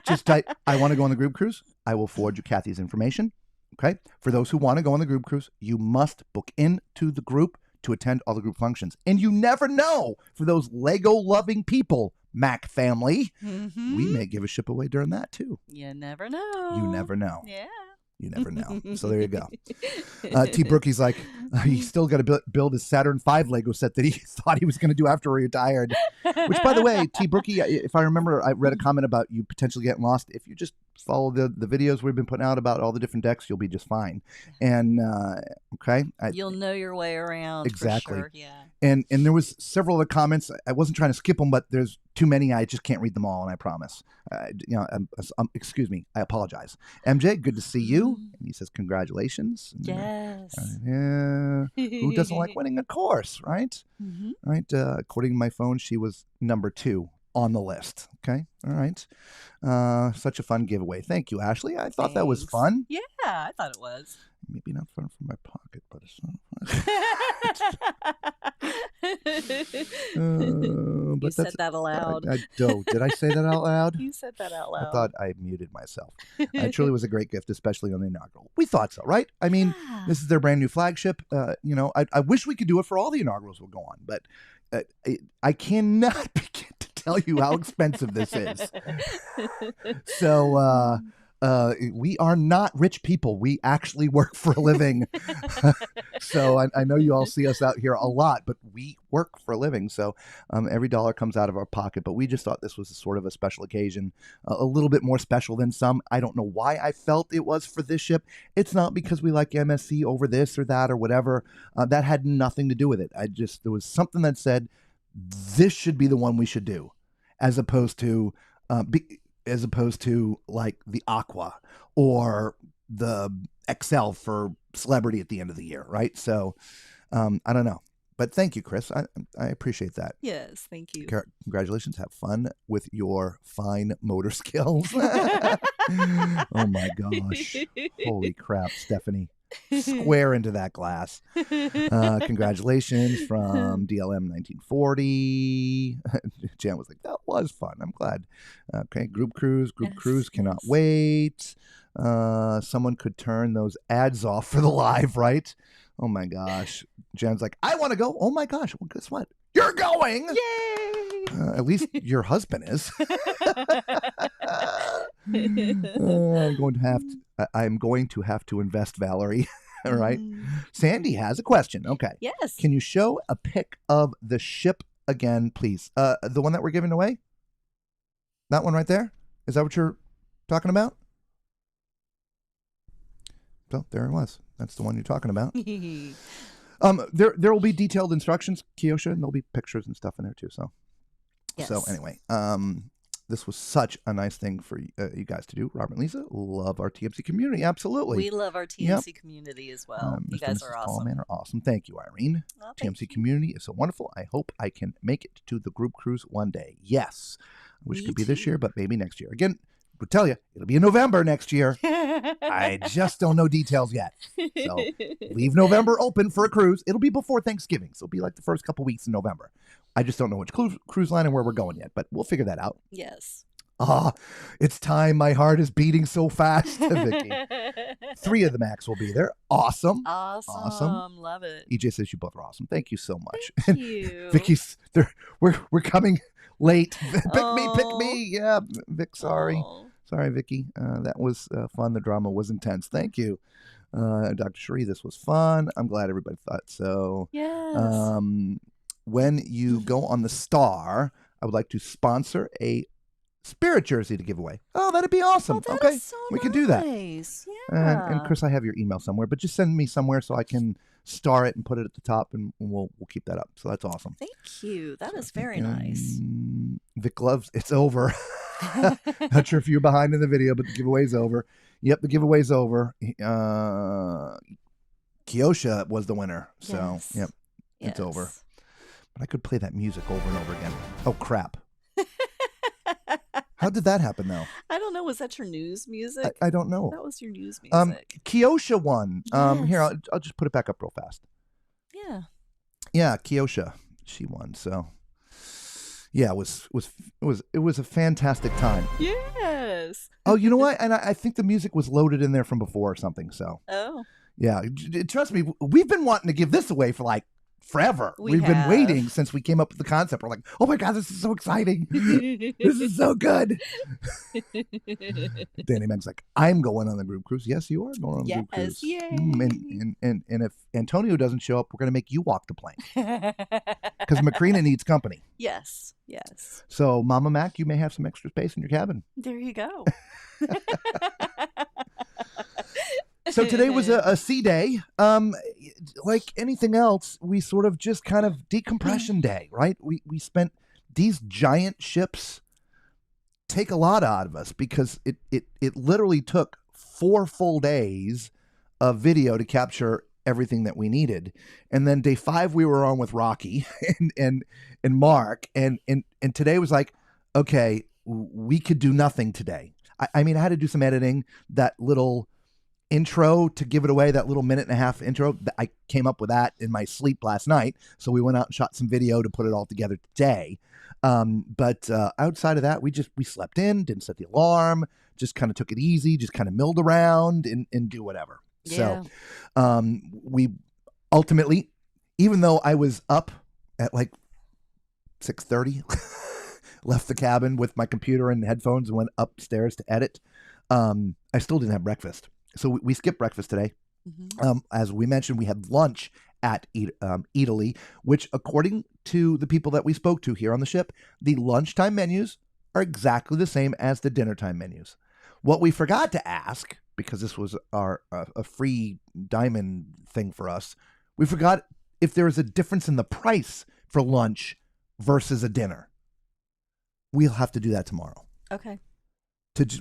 Just type, I want to go on the group cruise. I will forward you Kathy's information. Okay. For those who want to go on the group cruise, you must book into the group to attend all the group functions. And you never know, for those Lego loving people, Mac family, we may give a ship away during that too. You never know. You never know. Yeah. You never know. So there you go. T. Brookie's like, he's still got to build his Saturn V Lego set that he thought he was going to do after he retired. Which, by the way, T. Brookie, if I remember, I read a comment about you potentially getting lost. If you just follow the videos we've been putting out about all the different decks, you'll be just fine. And, okay. You'll know your way around. Exactly. For sure. Yeah. And there was several other comments. I wasn't trying to skip them, but there's too many. I just can't read them all, and I promise. Excuse me. I apologize. MJ, good to see you. And he says congratulations. Yes. Yeah. Who doesn't like winning a course, right? Mm-hmm. Right. According to my phone, she was number 2 on the list. Okay. All right. Such a fun giveaway. Thank you, Ashley. I thought that was fun. Yeah, I thought it was. Maybe not fun from my pocket, but it's not fun. You said that aloud. Did I say that out loud? You said that out loud. I thought I muted myself. It truly was a great gift, especially on the inaugural. We thought so, right? I mean, this is their brand new flagship. I wish we could do it for all the inaugurals we'll go on, but I cannot begin to tell you how expensive this is. So, we are not rich people. We actually work for a living. So I know you all see us out here a lot, but we work for a living. So every dollar comes out of our pocket. But we just thought this was a sort of a special occasion, a little bit more special than some. I don't know why I felt it was for this ship. It's not because we like MSC over this or that or whatever. That had nothing to do with it. There was something that said this should be the one we should do, as opposed to like the Aqua or the XL for Celebrity at the end of the year, right? So I don't know. But thank you, Chris. I appreciate that. Yes, thank you. Congratulations. Have fun with your fine motor skills. Oh my gosh. Holy crap, Stephanie. Square into that glass. Congratulations from DLM 1940. Jan was like, that was fun. I'm glad. Okay, group cruise cannot wait. Someone could turn those ads off for the live, right? Oh my gosh. Jan's like, I want to go. Oh my gosh. Well, guess what? You're going. Yay! At least your husband is. I'm going to have to invest, Valerie. All right. Sandy has a question. Okay. Yes. Can you show a pic of the ship again, please? The one that we're giving away? That one right there? Is that what you're talking about? So there it was. That's the one you're talking about. There will be detailed instructions, Kiosha, and there'll be pictures and stuff in there too. So, so anyway, this was such a nice thing for you guys to do. Robert and Lisa love our TMC community. Absolutely. We love our TMC community as well. You guys are awesome. Tallman are awesome. Thank you, Irene. Oh, thank TMC community is so wonderful. I hope I can make it to the group cruise one day. Yes. I wish it could be this year, but maybe next year. Again, we'll tell you, it'll be in November next year. I just don't know details yet. So leave November open for a cruise. It'll be before Thanksgiving. So it'll be like the first couple weeks in November. I just don't know which cruise line and where we're going yet, but we'll figure that out. Yes. It's time. My heart is beating so fast, Vicky. 3 of the Macs will be there. Awesome. Awesome. Love it. EJ says you both are awesome. Thank you so much. Thank you. Vicky's there. We're coming late. Pick me. Yeah, Vic, sorry. Aw. Sorry, Vicky. That was fun. The drama was intense. Thank you. Dr. Cherie, this was fun. I'm glad everybody thought so. Yes. When you go on the Star, I would like to sponsor a Spirit jersey to give away. Oh, that'd be awesome. Oh, that okay, is so we can do that. nice. Yeah. And Chris, I have your email somewhere, but just send me somewhere so I can star it and put it at the top, and we'll keep that up. So that's awesome. Thank you. That is very nice. Vic loves it's over. Not sure if you're behind in the video, but the giveaway's over. Yep, the giveaway's over. Kiosha was the winner. So, Yes. yep, it's over. Yes. But I could play that music over and over again. Oh, crap. How did that happen, though? I don't know. Was that your news music? I don't know. That was your news music. Kiosha won. Here, Yes. I'll just put it back up real fast. Yeah. Yeah, Kiosha, she won. So, yeah, it was a fantastic time. Yes. Oh, you know what? And I think the music was loaded in there from before or something. So, Oh. yeah, trust me, we've been wanting to give this away for like forever. We We've been have. waiting since we came up with the concept. We're like, oh my God, this is so exciting. This is so good. Danny Meg's like, I'm going on the group cruise. Yes, you are going on the group cruise. Yay. And if Antonio doesn't show up, we're going to make you walk the plank because Macrina needs company. Yes. Yes. So, Mama Mac, you may have some extra space in your cabin. There you go. So today was a sea day. Like anything else, we sort of just kind of decompression day, right? We spent these giant ships take a lot out of us because it literally took 4 full days of video to capture everything that we needed. And then day 5 we were on with Rocky and Mark and today was like, okay, we could do nothing today. I mean, I had to do some editing. That little intro to give it away, that little 1.5-minute intro, I came up with that in my sleep last night. So we went out and shot some video to put it all together today. But outside of that, we slept in, didn't set the alarm, just kind of took it easy, just kind of milled around and do whatever. Yeah. So we ultimately, even though I was up at like 6:30, left the cabin with my computer and headphones and went upstairs to edit, I still didn't have breakfast. So we skipped breakfast today. Mm-hmm. As we mentioned, we had lunch at Italy, which according to the people that we spoke to here on the ship, the lunchtime menus are exactly the same as the dinner time menus. What we forgot to ask, because this was a free diamond thing for us, we forgot if there is a difference in the price for lunch versus a dinner. We'll have to do that tomorrow. Okay.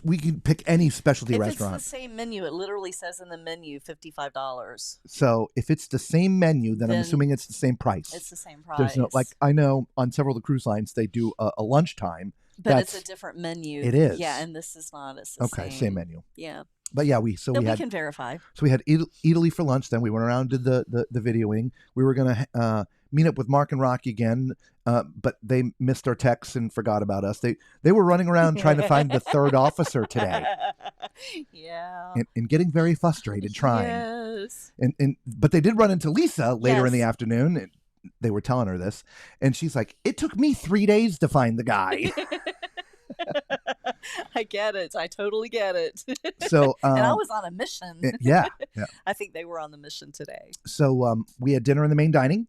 We can pick any specialty If restaurant. it's the same menu, it literally says in the menu $55. So if it's the same menu, then I'm Then assuming it's the same price. It's the same price. There's no, like, I know on several of the cruise lines they do a lunchtime. But it's a different menu. It is. Yeah, and this is not. It's the Okay, same menu. Yeah. But yeah, we can verify. So we had Italy for lunch. Then we went around, did the videoing. We were gonna meet up with Mark and Rocky again, but they missed our texts and forgot about us. They were running around trying to find the third officer today. Yeah. And getting very frustrated trying. Yes. But they did run into Lisa later in the Yes. afternoon. And they were telling her this, and she's like, "It took me 3 days to find the guy." I get it. I totally get it. So, and I was on a mission. yeah. I think they were on the mission today. So we had dinner in the main dining.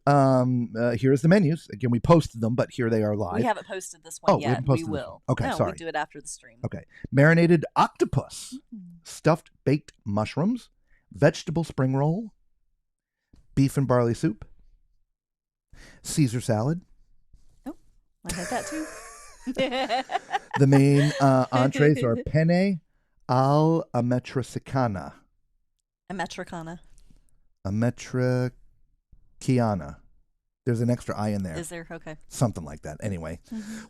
Here's the menus. Again, we posted them, but here they are live. We haven't posted this one we yet. haven't posted We this will. one. Okay, no, sorry. we do it after the stream. Okay. Marinated octopus, stuffed baked mushrooms, vegetable spring roll, beef and barley soup, Caesar salad. Oh, I had that too. The main entrees are penne al amatriciana. Amatricana. Amatriciana. There's an extra I in there. Is there? Okay. Something like that. Anyway,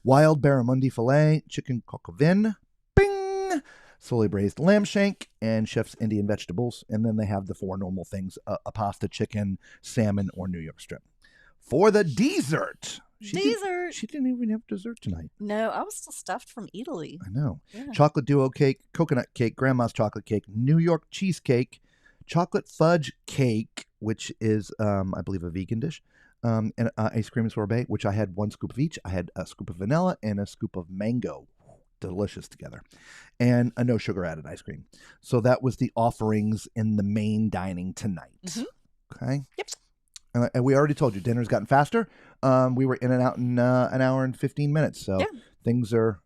wild barramundi filet, chicken coq au vin, bing, slowly braised lamb shank, and chef's Indian vegetables. And then they have the 4 normal things, a pasta, chicken, salmon, or New York strip. For the dessert. Dessert. She didn't even have dessert tonight. No, I was still stuffed from Italy. I know. Yeah. Chocolate duo cake, coconut cake, grandma's chocolate cake, New York cheesecake, chocolate fudge cake, which is, I believe, a vegan dish, and ice cream and sorbet, which I had 1 scoop of each. I had a scoop of vanilla and a scoop of mango. Delicious together. And a no sugar added ice cream. So that was the offerings in the main dining tonight. Okay. Yep. And we already told you, dinner's gotten faster. We were in and out in an hour and 15 minutes. So things are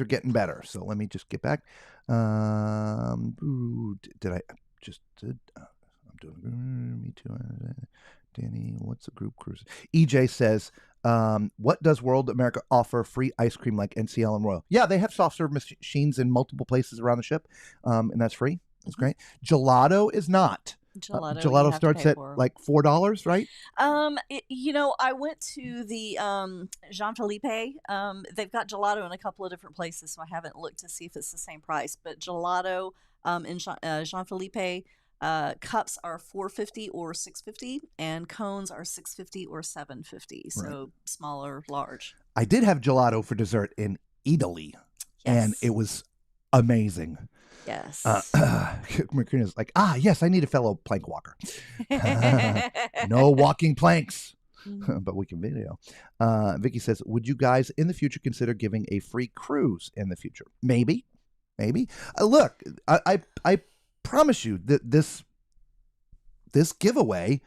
getting better. So let me just get back. Did I just did? I'm doing me too. Danny, what's a group cruise? EJ says, what does World America offer free ice cream like NCL and Royal? Yeah, they have soft serve machines in multiple places around the ship, and that's free. That's great. Gelato is not. Gelato starts at like $4, right? I went to the Jean Philippe. They've got gelato in a couple of different places, so I haven't looked to see if it's the same price. But gelato in Jean Philippe, cups are $4.50 or $6.50, and cones are $6.50 or $7.50. So smaller, large. I did have gelato for dessert in Italy, and it was amazing. Yes. Marina's like, yes, I need a fellow plank walker. No walking planks, but we can video. Vicky says, would you guys in the future consider giving a free cruise in the future? Maybe. Look, I promise you that this giveaway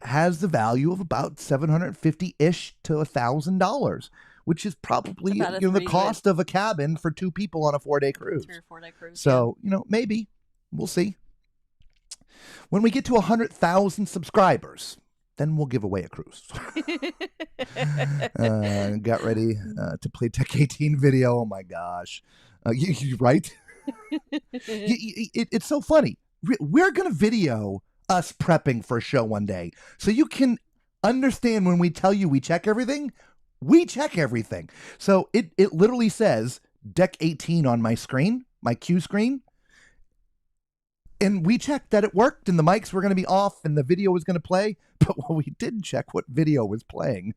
has the value of about $750-ish to $1,000. Which is probably the cost of a cabin for 2 people on a 4-day cruise. 3 or 4 day cruise. So, maybe. We'll see. When we get to 100,000 subscribers, then we'll give away a cruise. Got ready to play Tech 18 video. Oh, my gosh. You right? It's so funny. We're going to video us prepping for a show one day. So you can understand when we tell you we check everything. We check everything. So it literally says Deck 18 on my screen, my cue screen. And we checked that it worked and the mics were going to be off and the video was going to play. But we didn't check what video was playing.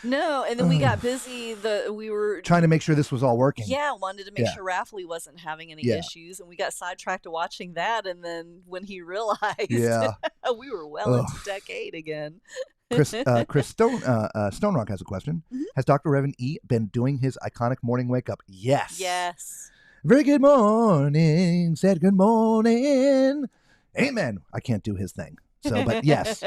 No, and then we got busy. We were trying to make sure this was all working. Yeah, wanted to make sure Rafley wasn't having any issues, and we got sidetracked to watching that. And then when he realized, we were well into Deck 8 again. Chris Stone Rock has a question. Has Dr. Revan E been doing his iconic morning wake up? Yes. Very good morning. Said good morning. Amen. I can't do his thing. So, but yes,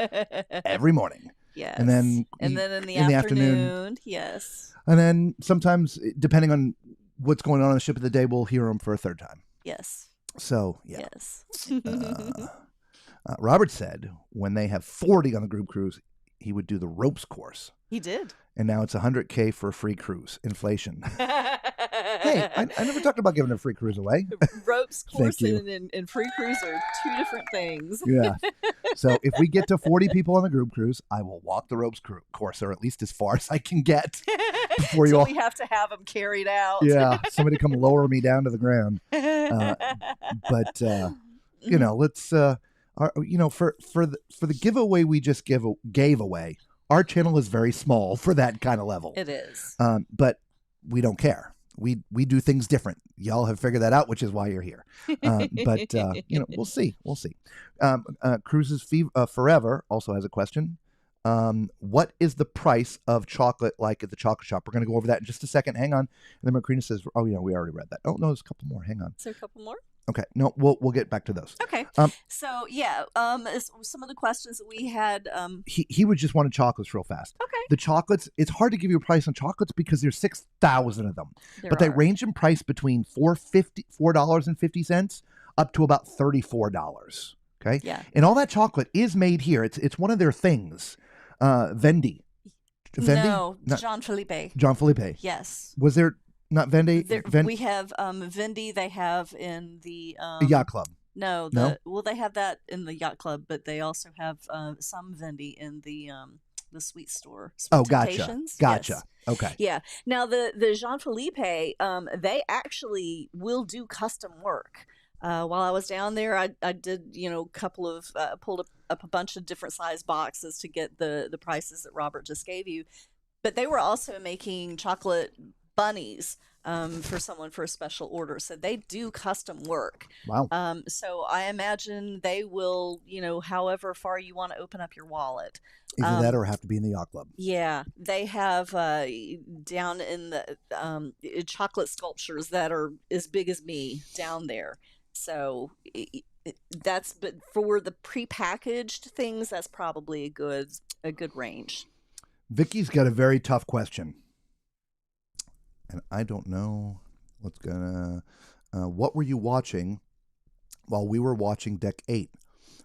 every morning. Yes. And then in the afternoon. Yes. And then sometimes, depending on what's going on the ship of the day, we'll hear him for a 3rd time. Yes. So, yeah. Yes. Robert said when they have 40 on the group cruise, he would do the ropes course. He did. And now it's $100K for a free cruise. Inflation. Hey, I never talked about giving a free cruise away. Ropes course and free cruise are 2 different things. Yeah. So if we get to 40 people on the group cruise, I will walk the ropes course, or at least as far as I can get before you all. We have to have them carried out. Yeah. Somebody come lower me down to the ground. But let's. For the giveaway we just gave away, our channel is very small for that kind of level. It is. But we don't care. We do things different. Y'all have figured that out, which is why you're here. But we'll see. Cruises Forever also has a question. What is the price of chocolate like at the chocolate shop? We're going to go over that in just a second. Hang on. And then Macrina says, oh, yeah, we already read that. Oh, no, there's a couple more. Hang on. Is there a couple more? Okay. No, we'll get back to those. Okay. So yeah, some of the questions that we had. He would just wanted chocolates real fast. Okay. The chocolates, it's hard to give you a price on chocolates because there's 6,000 of them. But they are. range in price between $4.50 up to about $34. Okay. Yeah. And all that chocolate is made here. It's one of their things. Vendi. No, Not- John Felipe. John Felipe. Yes. Was there not Vendi? We have Vendi. They have in the Yacht Club. No, No? well they have that in the yacht club, but they also have some Vendi in the sweet store. Sweet Oh, gotcha. Temptations. Gotcha. Yes. Okay. Yeah. Now the Jean Philippe, they actually will do custom work. While I was down there, I did couple of pulled up a bunch of different size boxes to get the prices that Robert just gave you, but they were also making chocolate bunnies for someone for a special order. So they do custom work. Wow. So I imagine they will, however far you want to open up your wallet. Either that or have to be in the yacht club. Yeah, they have down in the chocolate sculptures that are as big as me down there. So but for the prepackaged things, that's probably a good range. Vicky's got a very tough question. And I don't know what's gonna. What were you watching while we were watching Deck 8?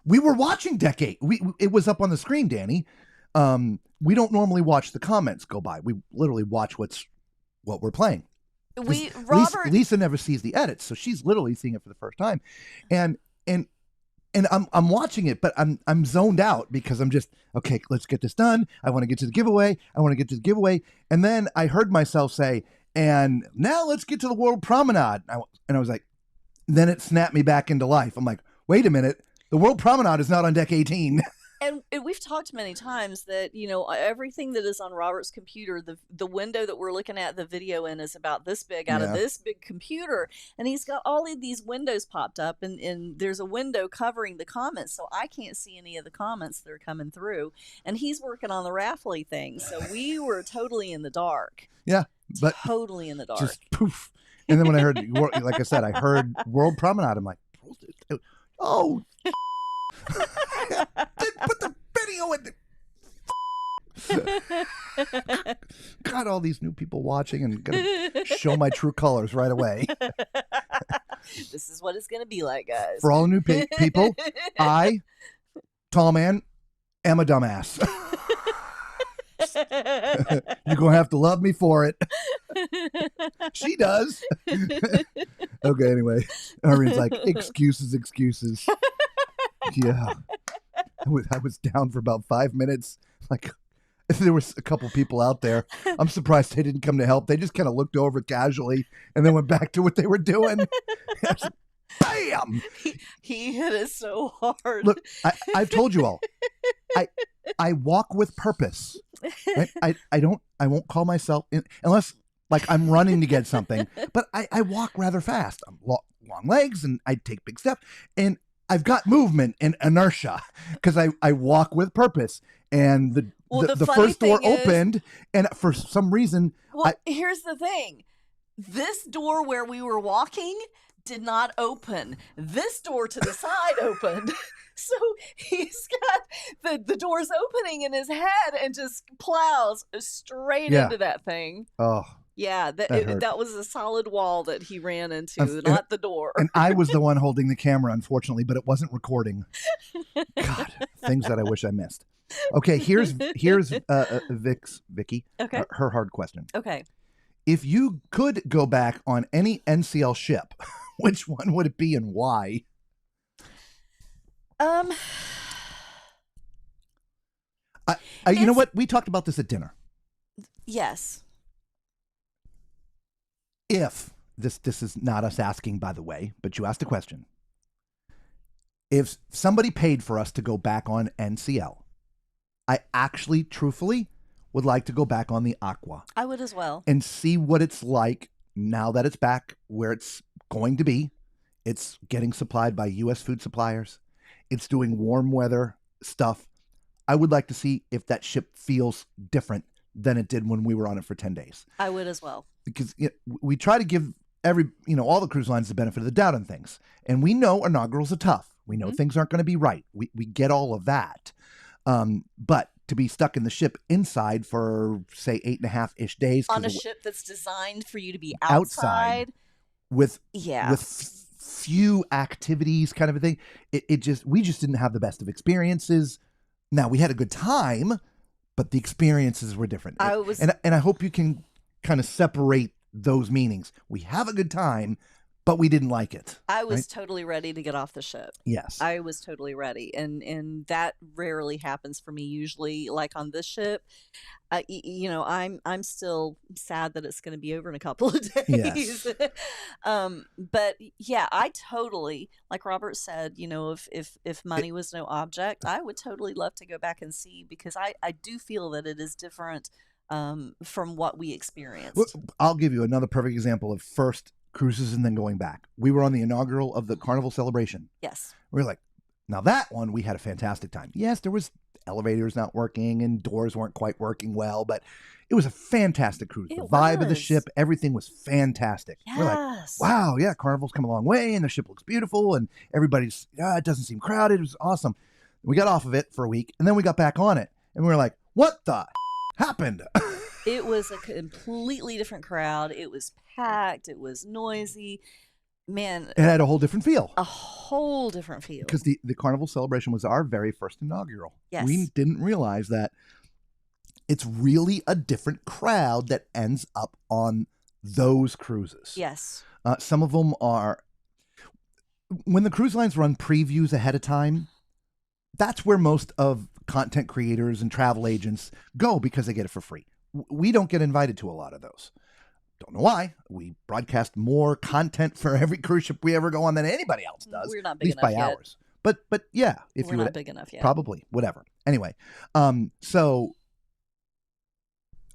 We were watching Deck 8. It was up on the screen, Danny. We don't normally watch the comments go by. We literally watch what we're playing. Lisa never sees the edits, so she's literally seeing it for the first time, and I'm watching it, but I'm zoned out because I'm just okay. Let's get this done. I want to get to the giveaway. And then I heard myself say, "And now let's get to the World Promenade." And I was like, then it snapped me back into life. I'm like, wait a minute, the World Promenade is not on Deck 18. And we've talked many times that, everything that is on Robert's computer, the window that we're looking at the video in is about this big out of this big computer. And he's got all of these windows popped up and there's a window covering the comments. So I can't see any of the comments that are coming through. And he's working on the Raffly thing. So we were totally in the dark. Yeah, but totally in the dark. Just poof. And then when I heard, like I said, I heard World Promenade. I'm like, oh. Put the video in the got all these new people watching and gonna show my true colors right away. This is what it's gonna be like, guys. For all new people, I, tall man, am a dumbass. You're gonna have to love me for it. She does. Okay, anyway, Irene like excuses. Yeah, I was down for about 5 minutes. Like, there was a couple people out there. I'm surprised they didn't come to help. They just kind of looked over casually and then went back to what they were doing. Bam! He hit it so hard. Look, I've told you all. I walk with purpose. Right? I won't call myself unless like I'm running to get something. But I walk rather fast. I'm long legs and I take big steps and I've got movement and inertia because I walk with purpose. And the first door opened, and for some reason, here's the thing: this door where we were walking did not open. This door to the side opened. So he's got the doors opening in his head and just plows straight into that thing. Oh. Yeah, that was a solid wall that he ran into, not the door. And I was the one holding the camera, unfortunately, but it wasn't recording. God, things that I wish I missed. Okay, here's Vicky. Okay. Her hard question. Okay. If you could go back on any NCL ship, which one would it be and why? You know what? We talked about this at dinner. Yes. If this is not us asking, by the way, but you asked a question. If somebody paid for us to go back on NCL, I actually, truthfully, would like to go back on the Aqua. I would as well. And see what it's like now that it's back where it's going to be. It's getting supplied by U.S. food suppliers. It's doing warm weather stuff. I would like to see if that ship feels different than it did when we were on it for 10 days. I would as well. Because we try to give all the cruise lines the benefit of the doubt on things. And we know inaugurals are tough. We know things aren't going to be right. We get all of that. But to be stuck in the ship inside for, say, 8.5-ish days. On a ship that's designed for you to be outside. With Yeah. few activities kind of a thing. We just didn't have the best of experiences. Now, we had a good time, but the experiences were different. And I hope you can kind of separate those meanings. We have a good time, but we didn't like it. I was totally ready to get off the ship. Yes. I was totally ready. And that rarely happens for me. Usually, like on this ship, I'm still sad that it's going to be over in a couple of days. Yes. But yeah, I totally, like Robert said, if money was no object, I would totally love to go back and see, because I do feel that it is different from what we experienced. Well, I'll give you another perfect example of first cruises and then going back. We were on the inaugural of the Carnival Celebration. Yes. We were like, now that one, we had a fantastic time. Yes, there was elevators not working and doors weren't quite working well, but it was a fantastic cruise. The vibe of the ship, everything was fantastic. Yes. We're like, wow, yeah, Carnival's come a long way and the ship looks beautiful and everybody's, it doesn't seem crowded. It was awesome. We got off of it for a week and then we got back on it and we were like, what the happened? It was a completely different crowd. It was packed. It was noisy. Man. It had a whole different feel. A whole different feel. Because the Carnival Celebration was our very first inaugural. Yes. We didn't realize that it's really a different crowd that ends up on those cruises. Yes. Some of them are, when the cruise lines run previews ahead of time, that's where most of content creators and travel agents go because they get it for free. We don't get invited to a lot of those. Don't know why. We broadcast more content for every cruise ship we ever go on than anybody else does. We're not at big least enough by yet. hours. But yeah, if We're you not would, big enough yet. probably, whatever. Anyway, so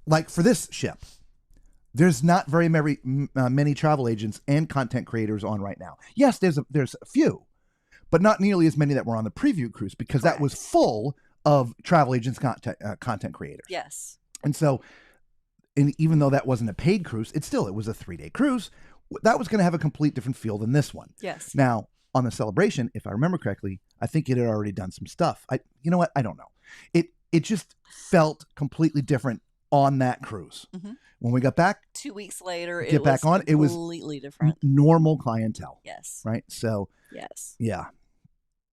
like for this ship, there's not very many travel agents and content creators on right now. Yes, there's a few, but not nearly as many that were on the preview cruise because that was full of travel agents, content creators. Yes. And so, and even though that wasn't a paid cruise, it was a 3-day cruise. That was going to have a complete different feel than this one. Yes. Now, on the Celebration, if I remember correctly, I think it had already done some stuff. You know what? I don't know. It just felt completely different on that cruise. Mm-hmm. When we got back, 2 weeks later, it was completely different. Normal clientele. Yes. Right? So, yes. Yeah.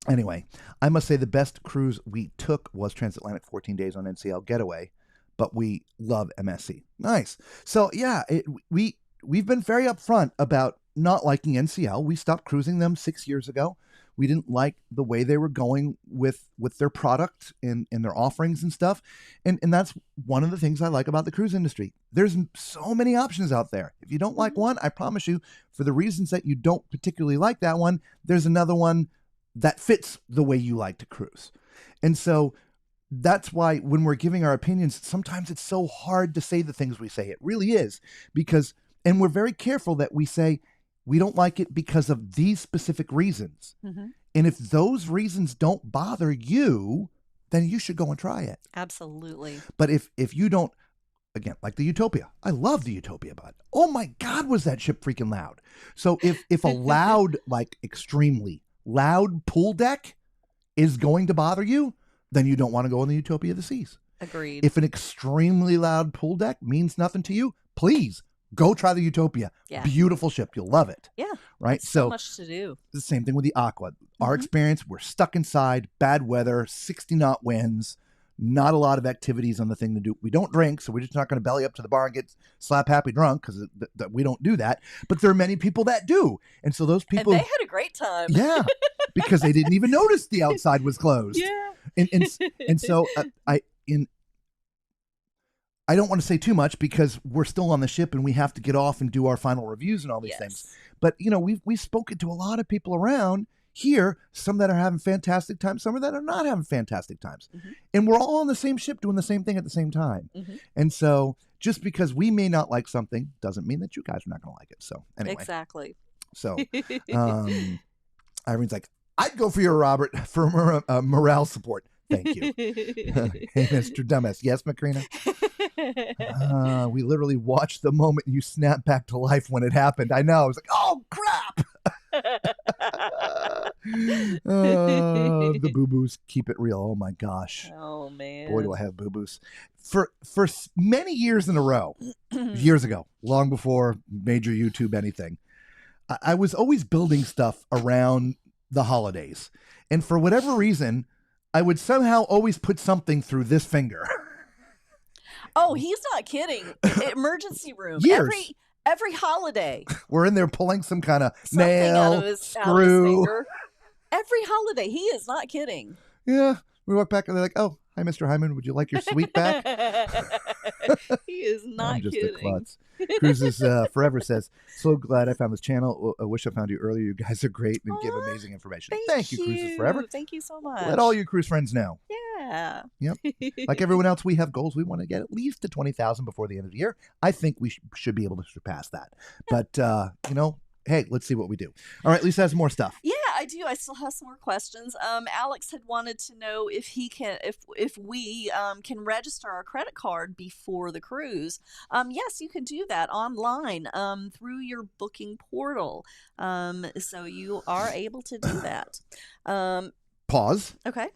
Anyway, I must say the best cruise we took was Transatlantic 14 Days on NCL Getaway, but we love MSC. Nice. So yeah, we've been very upfront about not liking NCL. We stopped cruising them 6 years ago. We didn't like the way they were going with their product and their offerings and stuff. And that's one of the things I like about the cruise industry. There's so many options out there. If you don't like one, I promise you, for the reasons that you don't particularly like that one, there's another one that fits the way you like to cruise. And so that's why when we're giving our opinions, sometimes it's so hard to say the things we say. It really is and we're very careful that we say we don't like it because of these specific reasons. Mm-hmm. And if those reasons don't bother you, then you should go and try it. Absolutely. But if you don't, again, like the Utopia, I love the Utopia, but oh my God, was that ship freaking loud. So if a loud, like extremely loud pool deck is going to bother you, then you don't want to go on the Utopia of the Seas. Agreed. If an extremely loud pool deck means nothing to you, please go try the Utopia. Yeah. Beautiful ship. You'll love it. Yeah. Right. So much to do. The same thing with the Aqua. Our experience, we're stuck inside, bad weather, 60 knot winds, not a lot of activities on the thing to do. We don't drink, so we're just not going to belly up to the bar and get slap happy drunk because we don't do that. But there are many people that do. And so those people. And they had a great time. Yeah. Because they didn't even notice the outside was closed. Yeah. And so I don't want to say too much because we're still on the ship and we have to get off and do our final reviews and all these things. But, we've spoken to a lot of people around here, some that are having fantastic times, some that are not having fantastic times. Mm-hmm. And we're all on the same ship doing the same thing at the same time. Mm-hmm. And so just because we may not like something doesn't mean that you guys are not going to like it. So anyway. Exactly. So Irene's like, I'd go for you, Robert, for morale support. Thank you. Hey, Mr. Dumbass. Yes, Macrina? We literally watched the moment you snapped back to life when it happened. I know. I was like, oh, crap. The boo-boos keep it real. Oh, my gosh. Oh, man. Boy, do I have boo-boos. For many years in a row, years ago, long before major YouTube anything, I was always building stuff around the holidays. And for whatever reason, I would somehow always put something through this finger. Oh, he's not kidding. Emergency room. Years. Every holiday. We're in there pulling some kind of Something nail, out of his screw. finger. Every holiday. He is not kidding. Yeah. We walk back and they're like, oh, hi, Mr. Hyman. Would you like your sweet back? He is not I'm just kidding. a klutz. Cruises Forever says, so glad I found this channel. I wish I found you earlier. You guys are great and give amazing information. Thank you, Cruises Forever. Thank you so much. Let all your cruise friends know. Yeah. Yep. Like everyone else, we have goals. We want to get at least to 20,000 before the end of the year. I think we should be able to surpass that. But, hey, let's see what we do. All right, Lisa has more stuff. Yeah, I do. I still have some more questions. Alex had wanted to know if we can register our credit card before the cruise. Yes, you can do that online through your booking portal. So you are able to do that. Pause. Okay.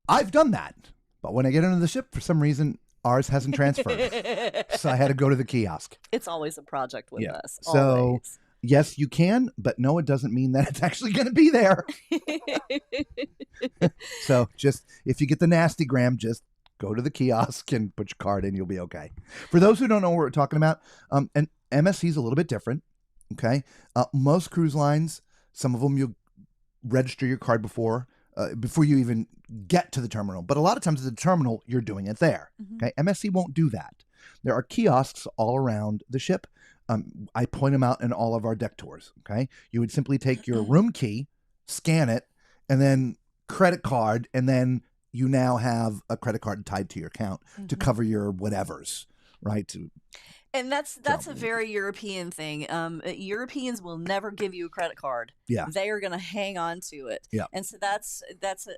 I've done that. But when I get into the ship, for some reason, ours hasn't transferred. So I had to go to the kiosk. It's always a project with us. So, always. Yes, you can, but no, it doesn't mean that it's actually going to be there. So just, if you get the nasty gram, just go to the kiosk and put your card in. You'll be okay. For those who don't know what we're talking about, and MSC is a little bit different. Okay. Most cruise lines, some of them you'll register your card before you even get to the terminal. But a lot of times at the terminal, you're doing it there. Mm-hmm. Okay. MSC won't do that. There are kiosks all around the ship. I point them out in all of our deck tours. Okay. You would simply take your room key, scan it, and then credit card. And then you now have a credit card tied to your account to cover your whatevers, right? And that's a very European thing. Europeans will never give you a credit card. Yeah. They are going to hang on to it. Yeah. And so that's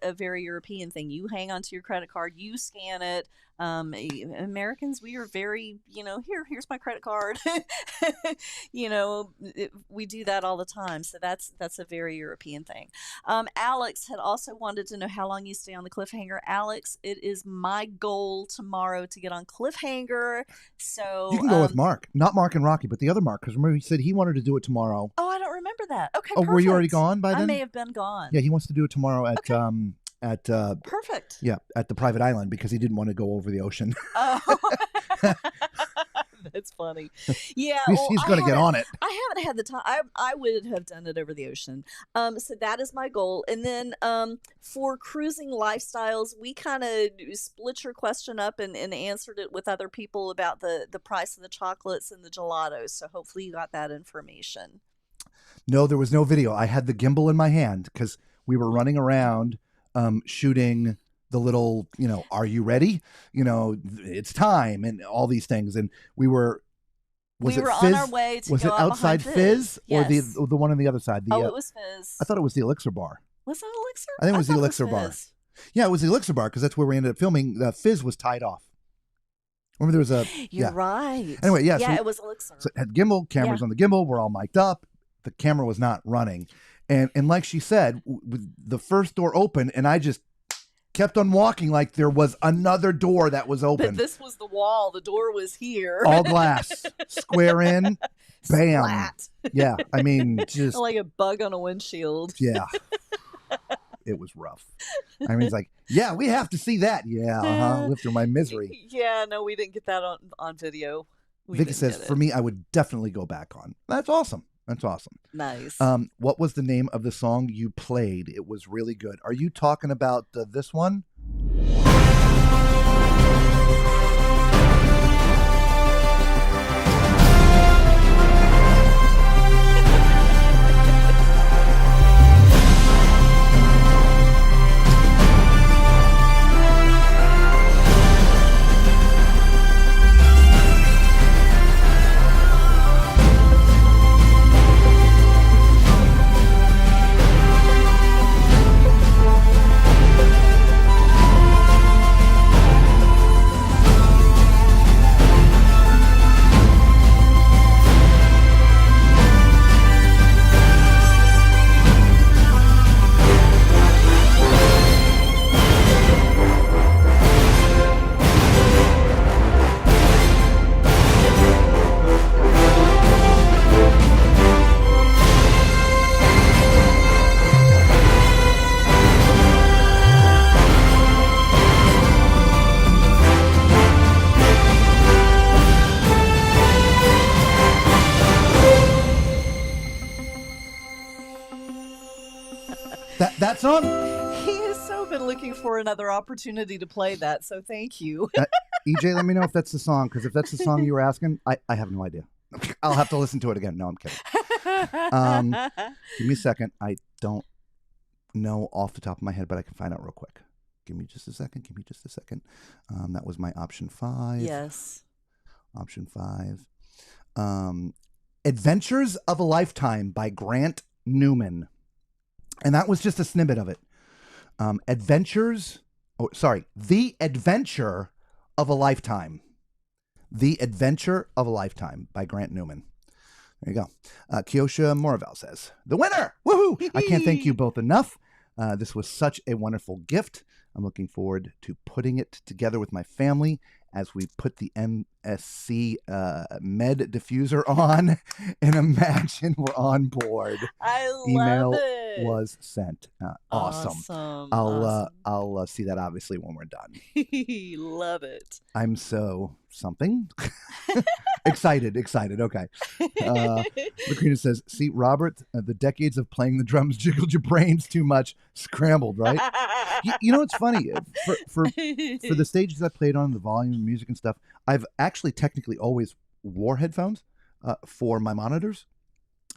a very European thing. You hang on to your credit card, you scan it. Americans, we are very, here's my credit card. We do that all the time. So that's a very European thing. Alex had also wanted to know how long you stay on the cliffhanger. Alex, it is my goal tomorrow to get on cliffhanger. So you can go with Mark, not Mark and Rocky, but the other Mark, because remember he said he wanted to do it tomorrow. Oh, I don't remember that. Okay. Oh, perfect. were you already gone by then? I may have been gone. Yeah, he wants to do it tomorrow at Perfect. Yeah, at the private island because he didn't want to go over the ocean. Oh. That's funny. Yeah, he's going to get on it. I haven't had the time. I would have done it over the ocean. So that is my goal. And then for cruising lifestyles, we kind of split your question up and answered it with other people about the price of the chocolates and the gelatos. So hopefully you got that information. No, there was no video. I had the gimbal in my hand because we were running around shooting the little, are you ready? It's time and all these things. And we were on our way to was go it out outside behind Fizz yes. or the one on the other side? It was Fizz. I thought it was the Elixir Bar. Was that Elixir? I think it was the thought Elixir Bar. Yeah, it was the Elixir Bar because that's where we ended up filming. The Fizz was tied off. Remember there was a... You're right. Anyway, yeah. Yeah, it was Elixir. So it had gimbal, cameras on the gimbal. We're all mic'd up. The camera was not running. And like she said, the first door opened and I just kept on walking like there was another door that was open. This was the wall. The door was here. All glass. Square in. Bam. Splat. Yeah. I mean, just... like a bug on a windshield. Yeah. It was rough. I mean, it's like, yeah, we have to see that. Yeah. Live through my misery. Yeah. No, we didn't get that on video. Vicky says, for me, I would definitely go back on. That's awesome. That's awesome. Nice. What was the name of the song you played? It was really good. Are you talking about this one? That song? He has so been looking for another opportunity to play that, so thank you. EJ, let me know if that's the song, because if that's the song you were asking, I have no idea. I'll have to listen to it again. No, I'm kidding. Give me a second. I don't know off the top of my head, but I can find out real quick. Give me just a second. That was my option 5. Yes. Option 5. Adventures of a Lifetime by Grant Newman. And that was just a snippet of it. The Adventure of a Lifetime. The Adventure of a Lifetime by Grant Newman. There you go. Kiosha Moravel says, the winner! Woohoo! I can't thank you both enough. This was such a wonderful gift. I'm looking forward to putting it together with my family as we put the MSC Med diffuser on and imagine we're on board. I love Email it. was sent. Awesome. I'll see that obviously when we're done. Love it. I'm so something. Excited. Okay. Lakrina says, see, Robert, the decades of playing the drums jiggled your brains too much. Scrambled, right? You know, it's funny. For the stages I played on, the volume, music and stuff, I've actually technically always wore headphones for my monitors.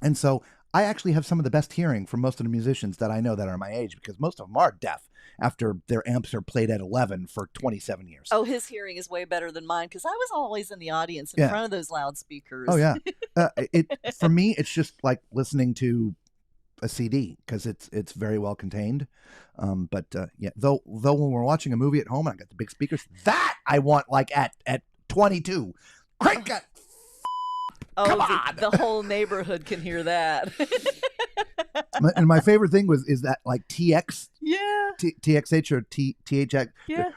And so I actually have some of the best hearing from most of the musicians that I know that are my age, because most of them are deaf after their amps are played at 11 for 27 years. Oh, his hearing is way better than mine, because I was always in the audience in front of those loudspeakers. Oh, yeah. For me, it's just like listening to a CD, because it's very well contained. Though when we're watching a movie at home and I got the big speakers, that I want like at 22. Crank it! Come on! The whole neighborhood can hear that. And my favorite thing is that like TX, Yeah. TXH or THX. Yeah.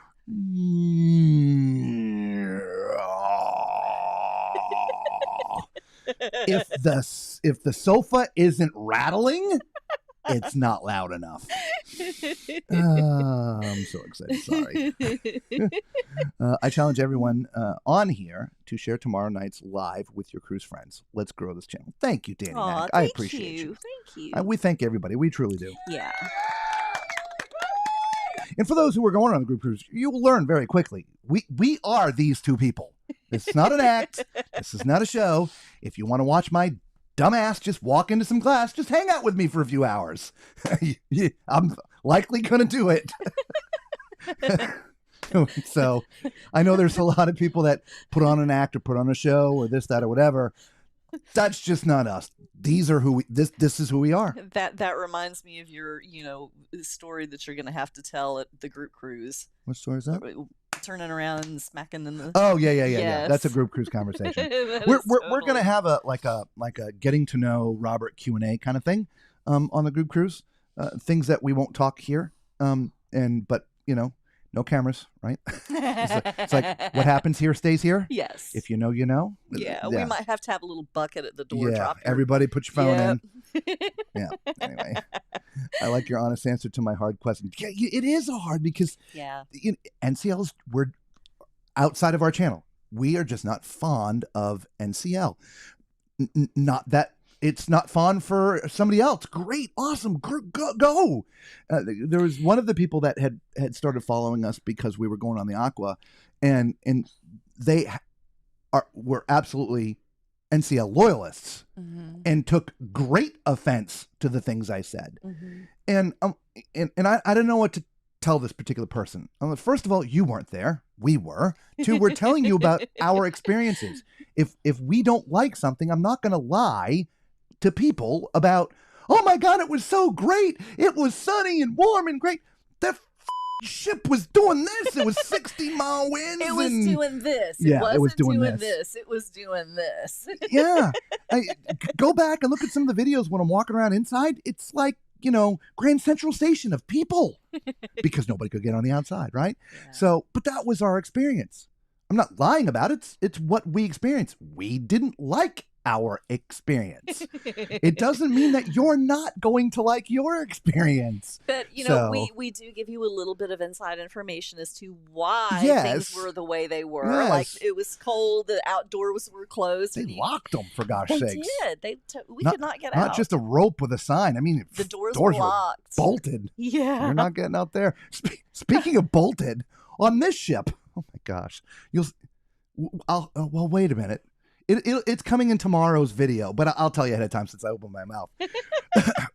If the sofa isn't rattling, it's not loud enough. I'm so excited. Sorry. I challenge everyone on here to share tomorrow night's live with your cruise friends. Let's grow this channel. Thank you, Danny Aw, Mac. I thank appreciate you. Thank you. We thank everybody. We truly do. Yeah. And for those who are going on the group cruise, you will learn very quickly. We are these two people. This is not an act. This is not a show. If you want to watch my dumbass just walk into some class, just hang out with me for a few hours. I'm likely going to do it. So I know there's a lot of people that put on an act or put on a show or this, that, or whatever. That's just not us. These are who this is who we are. That reminds me of your, story that you're going to have to tell at the group cruise. What story is that? Turning around and smacking in the. Oh yeah. Yes. That's a group cruise conversation. We're gonna have a getting to know Robert Q&A kind of thing on the group cruise. Things that we won't talk here. But no cameras, right? It's like what happens here stays here. Yes. If you know, you know. Yeah, we might have to have a little bucket at the door. Yeah, Drop your... everybody put your phone in. Yep. Yeah. Anyway, I like your honest answer to my hard question. Yeah, it is hard because NCLs, we're outside of our channel. We are just not fond of NCL. Not that it's not fun for somebody else. Great, awesome, go. There was one of the people that had started following us because we were going on the Aqua, and they were absolutely NCL loyalists, and took great offense to the things I said. And I don't know what to tell this particular person. First of all, you weren't there. We were. Two, we're telling you about our experiences. If we don't like something, I'm not going to lie to people about, oh my God, it was so great. It was sunny and warm and great. That ship was doing this. It was 60-mile winds. It was doing this. Yeah, it was doing this. It was doing this. Yeah. Go back and look at some of the videos when I'm walking around inside. It's like, Grand Central Station of people because nobody could get on the outside, right? Yeah. So, but that was our experience. I'm not lying about it. It's what we experienced. We didn't like our experience. It doesn't mean that you're not going to like your experience. But, you know, So- we do give you a little bit of inside information as to why Yes. things were the way they were. Like, Yes. it was cold, the outdoors were closed. They and locked them, for gosh They sakes. did. We could not get out. Not just a rope with a sign. I mean, the doors were were locked. bolted. Yeah. You're not getting out there. Speaking of bolted, on this ship, oh my gosh, well, wait a minute. It's coming in tomorrow's video, but I'll tell you ahead of time since I opened my mouth.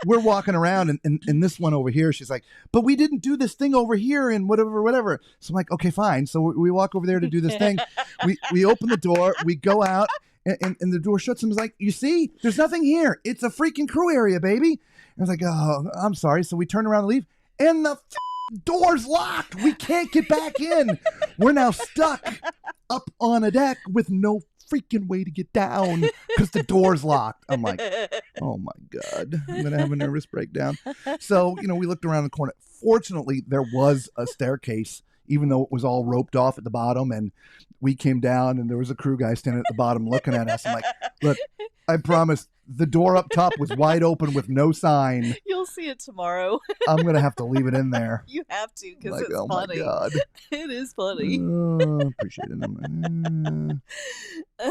We're walking around, and this one over here, she's like, but we didn't do this thing over here and whatever. So I'm like, okay, fine. So we walk over there to do this thing. We open the door, we go out, and the door shuts, and was like, you see, there's nothing here. It's a freaking crew area, baby. And I was like, oh, I'm sorry. So we turn around and leave, and the door's locked. We can't get back in. We're now stuck up on a deck with no freaking way to get down because the door's locked. I'm like, oh my God, I'm going to have a nervous breakdown. So, we looked around the corner. Fortunately, there was a staircase, even though it was all roped off at the bottom. And we came down and there was a crew guy standing at the bottom looking at us. I'm like, look, I promise the door up top was wide open with no sign. You'll see it tomorrow. I'm going to have to leave it in there. You have to because Like, it's oh funny. my God. It is funny. Appreciate it.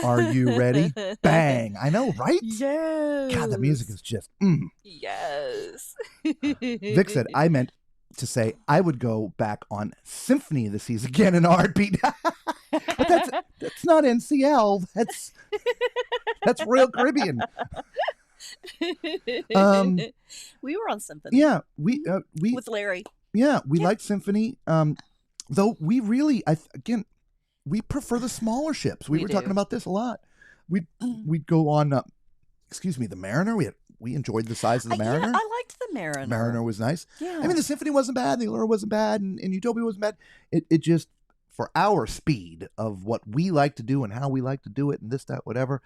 Are you ready? Bang. I know, right? Yes. God, the music is just. Yes. Vic said, I meant to say I would go back on Symphony of the Seas again in a heartbeat. But that's not NCL. That's Royal Caribbean. We were on Symphony. Yeah, we With Larry. yeah, we liked Symphony. Though we really, we prefer the smaller ships. We were talking do. about this a lot. We'd go on, the Mariner. We enjoyed the size of the Mariner. Yeah, I liked the Mariner. Mariner was nice. Yeah. I mean, the Symphony wasn't bad. The Allure wasn't bad. And Utopia wasn't bad. It just, for our speed of what we like to do and how we like to do it and this, that, whatever,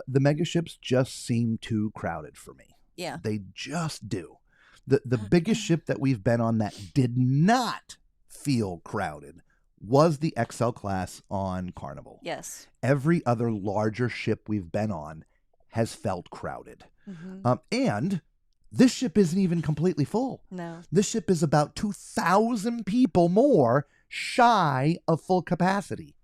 the mega ships just seem too crowded for me. Yeah. They just do. The biggest ship that we've been on that did not feel crowded was the XL class on Carnival. Yes. Every other larger ship we've been on has felt crowded. Mm-hmm. And this ship isn't even completely full. No. This ship is about 2,000 people more shy of full capacity.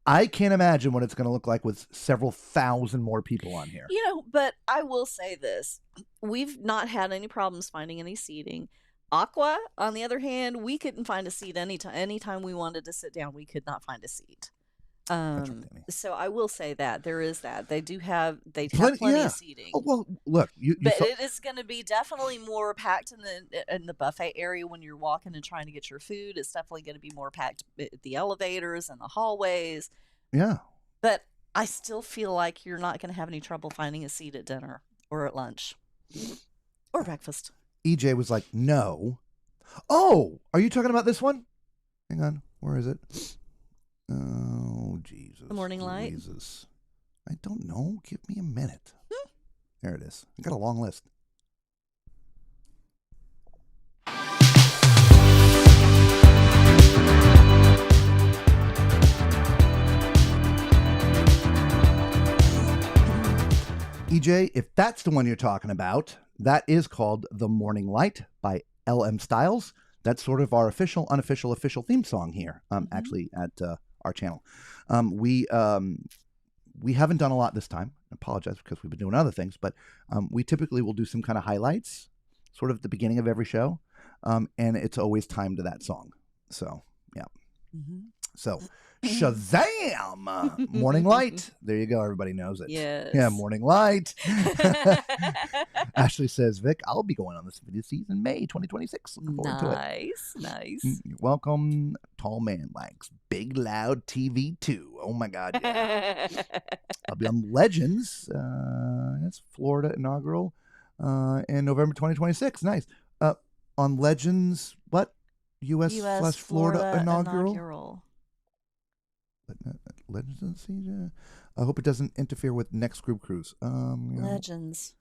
I can't imagine what it's going to look like with several thousand more people on here. But I will say this. We've not had any problems finding any seating. Aqua, on the other hand, we couldn't find a seat anytime. Anytime we wanted to sit down, we could not find a seat. That's right, Tammy. So I will say that there is that. They have plenty yeah. of seating. Oh, well, look, you But saw, it is going to be definitely more packed in the buffet area when you're walking and trying to get your food. It's definitely going to be more packed at the elevators and the hallways. yeah. But I still feel like you're not going to have any trouble finding a seat at dinner or at lunch or breakfast. EJ was like, no. Oh, are you talking about this one? Hang on. Where is it? Oh, Jesus. The Morning Light? Jesus. I don't know. Give me a minute. There it is. I got a long list. EJ, if that's the one you're talking about, that is called The Morning Light by LM Styles. That's sort of our official, unofficial, official theme song here, actually, at our channel. We haven't done a lot this time. I apologize because we've been doing other things, but we typically will do some kind of highlights sort of at the beginning of every show, and it's always timed to that song. So, yeah. Mm-hmm. So, Shazam! Morning Light. There you go. Everybody knows it. Yes. Yeah, Morning Light. Ashley says, Vic, I'll be going on this video season May 2026. Looking forward to it. Nice. You're welcome. Tall Man likes Big Loud TV 2. Oh my God. Yeah. I'll be on Legends. That's Florida Inaugural in November 2026. Nice. On Legends, what? US/Florida Inaugural. Legends of the Sea. I hope it doesn't interfere with next group cruise. Legends.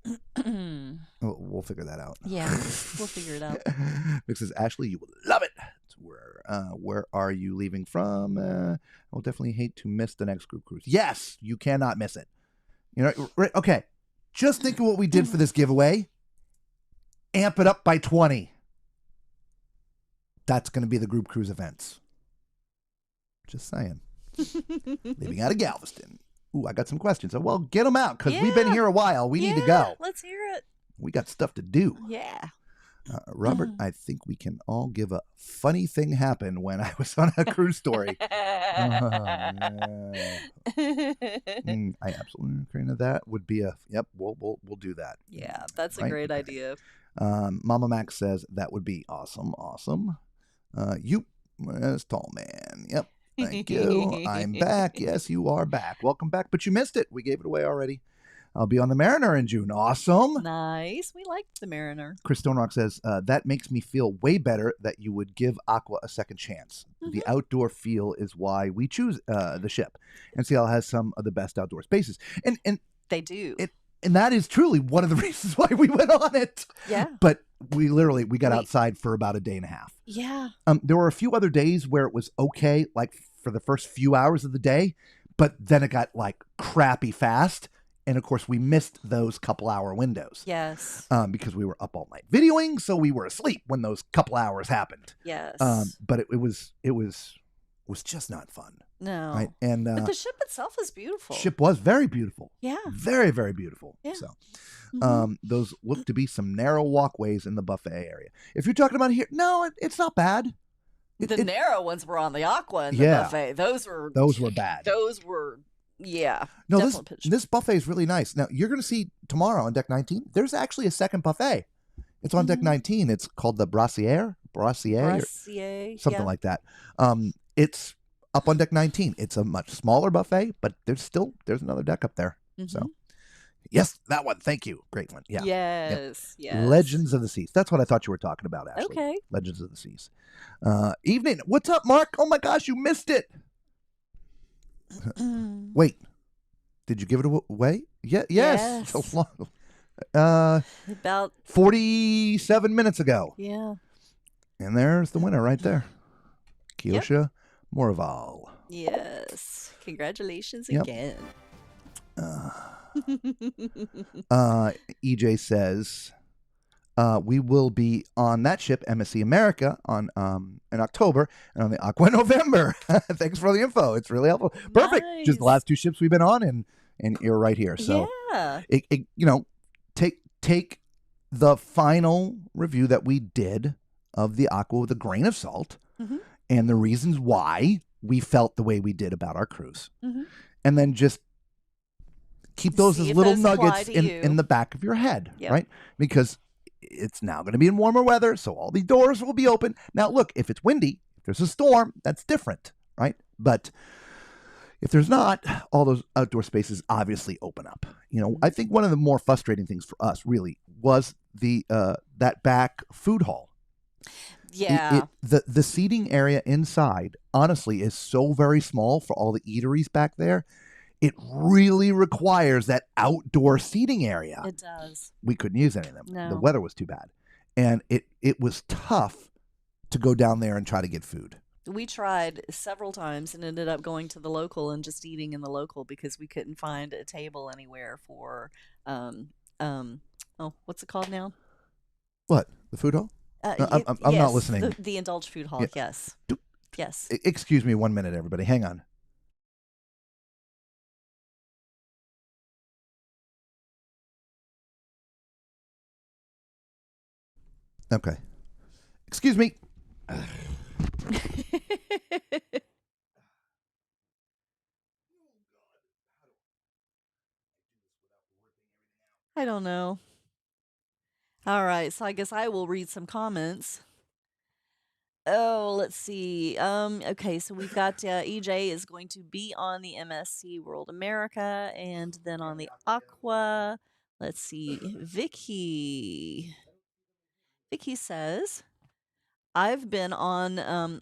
We'll figure that out. Yeah, we'll figure it out. Vic says, Ashley, you will love it. Where are you leaving from? I'll definitely hate to miss the next group cruise. Yes, you cannot miss it. You know, right, okay. Just think of what we did for this giveaway. Amp it up by 20. That's going to be the group cruise events. Just saying. Leaving out of Galveston. Ooh, I got some questions. Well, get them out because we've been here a while. We need to go. Let's hear it. We got stuff to do. Yeah. Robert, I think we can all give a funny thing happened when I was on a cruise story. I absolutely agree with that. Would be a yep. We'll do that. Yeah, that's a Right? great idea. Mama Max says that would be awesome. You, as tall man. Yep. Thank you. I'm back. Yes, you are back. Welcome back. But you missed it. We gave it away already. I'll be on the Mariner in June. Awesome. Nice. We liked the Mariner. Chris Stone Rock says, that makes me feel way better that you would give Aqua a second chance. The outdoor feel is why we choose the ship. NCL has some of the best outdoor spaces. And They do. and that is truly one of the reasons why we went on it. Yeah. But we got outside for about a day and a half. Yeah. There were a few other days where it was okay, like for the first few hours of the day, but then it got like crappy fast. And of course, we missed those couple hour windows. Yes. Because we were up all night videoing, so we were asleep when those couple hours happened. Yes. But it was just not fun. No. Right. And but the ship itself is beautiful. ship was very beautiful. Yeah. Very, very beautiful. Yeah. So those look to be some narrow walkways in the buffet area. If you're talking about here, no, it's not bad. The narrow ones were on the Aqua and the buffet. Those were bad. Those were No, definitely this buffet is really nice. Now you're going to see tomorrow on deck 19. There's actually a second buffet. It's on deck 19. It's called the Brassiere, or something like that. It's up on deck 19. It's a much smaller buffet, but there's another deck up there. So yes, that one. Thank you. Great one. Yeah. Yes. Yep. Yes. Legends of the Seas. That's what I thought you were talking about, actually. Okay. Legends of the Seas. Evening. What's up, Mark? Oh my gosh, you missed it. Wait, did you give it away? Yes. Yes. So long. About 47 minutes ago. Yeah. And there's the winner right there. Kiosha Morval. Yes. Congratulations Yep. again. EJ says we will be on that ship, MSC America, on in October, and on the Aqua in November. Thanks for the info. It's really helpful. Perfect. Just the last two ships we've been on, and you're right here. So yeah. Take the final review that we did of the Aqua with a grain of salt, and the reasons why we felt the way we did about our cruise, and then just keep those as little nuggets in the back of your head, right? Because it's now going to be in warmer weather, so all the doors will be open. Now, look, if it's windy, if there's a storm, that's different, right? But if there's not, all those outdoor spaces obviously open up. I think one of the more frustrating things for us really was the that back food hall. Yeah. The seating area inside, honestly, is so very small for all the eateries back there. It really requires that outdoor seating area. It does. We couldn't use any of them. No. The weather was too bad. And it was tough to go down there and try to get food. We tried several times and ended up going to the local and just eating in the local because we couldn't find a table anywhere for what's it called now? What? The food hall? I'm yes, not listening. The indulged food hall, yes. Yes. Excuse me 1 minute, everybody. Hang on. Okay. Excuse me. I don't know. All right, so I guess I will read some comments. Oh, let's see. Okay, so we've got EJ is going to be on the MSC World America and then on the Aqua. Let's see. Vicky says, I've been on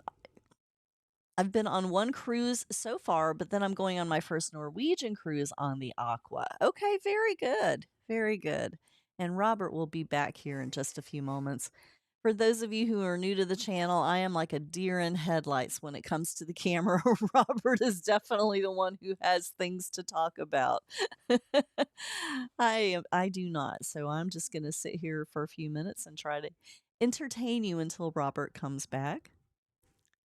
one cruise so far, but then I'm going on my first Norwegian cruise on the Aqua. Okay, very good. Very good. And Robert will be back here in just a few moments. For those of you who are new to the channel, I am like a deer in headlights when it comes to the camera. Robert is definitely the one who has things to talk about. I do not. So I'm just going to sit here for a few minutes and try to entertain you until Robert comes back.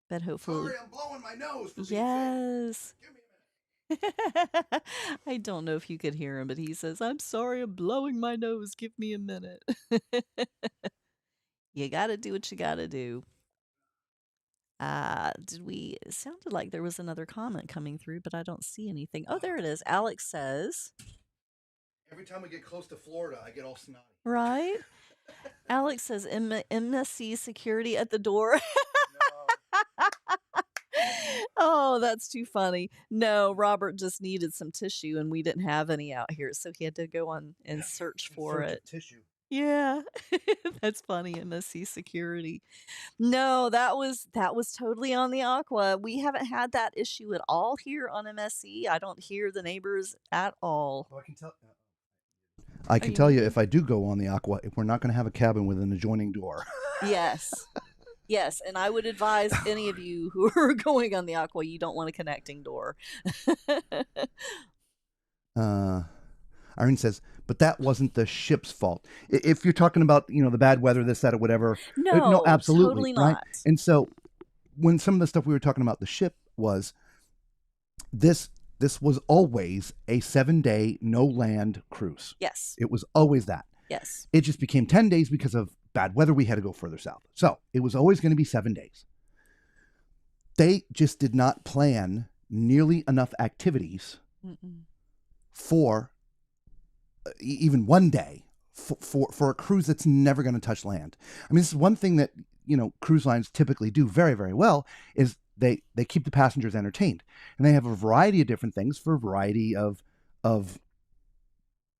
But hopefully, Sorry, I'm blowing my nose. For yes. Give me a minute. I don't know if you could hear him, but he says, "I'm sorry, I'm blowing my nose. Give me a minute." You got to do what you got to do. It sounded like there was another comment coming through, but I don't see anything. Oh, there it is. Alex says, Every time we get close to Florida, I get all snotty. right? Alex says, MSC security at the door. Oh, that's too funny. No, Robert just needed some tissue and we didn't have any out here, so he had to go on and search for it. Tissue. Yeah. That's funny, MSC security. No, that was totally on the Aqua. We haven't had that issue at all here on MSC. I don't hear the neighbors at all. Oh, I can tell you if I do go on the Aqua, if we're not going to have a cabin with an adjoining door. Yes. Yes, and I would advise any of you who are going on the Aqua, you don't want a connecting door. Irene says, but that wasn't the ship's fault. If you're talking about, the bad weather, this, that, or whatever. No, absolutely. totally Right? not. And so when some of the stuff we were talking about the ship was this was always a 7-day no land cruise. Yes. It was always that. Yes. It just became 10 days because of bad weather. We had to go further south. So it was always going to be 7 days. They just did not plan nearly enough activities for even one day for a cruise that's never going to touch land. I mean, this is one thing that, cruise lines typically do very, very well is they keep the passengers entertained, and they have a variety of different things for a variety of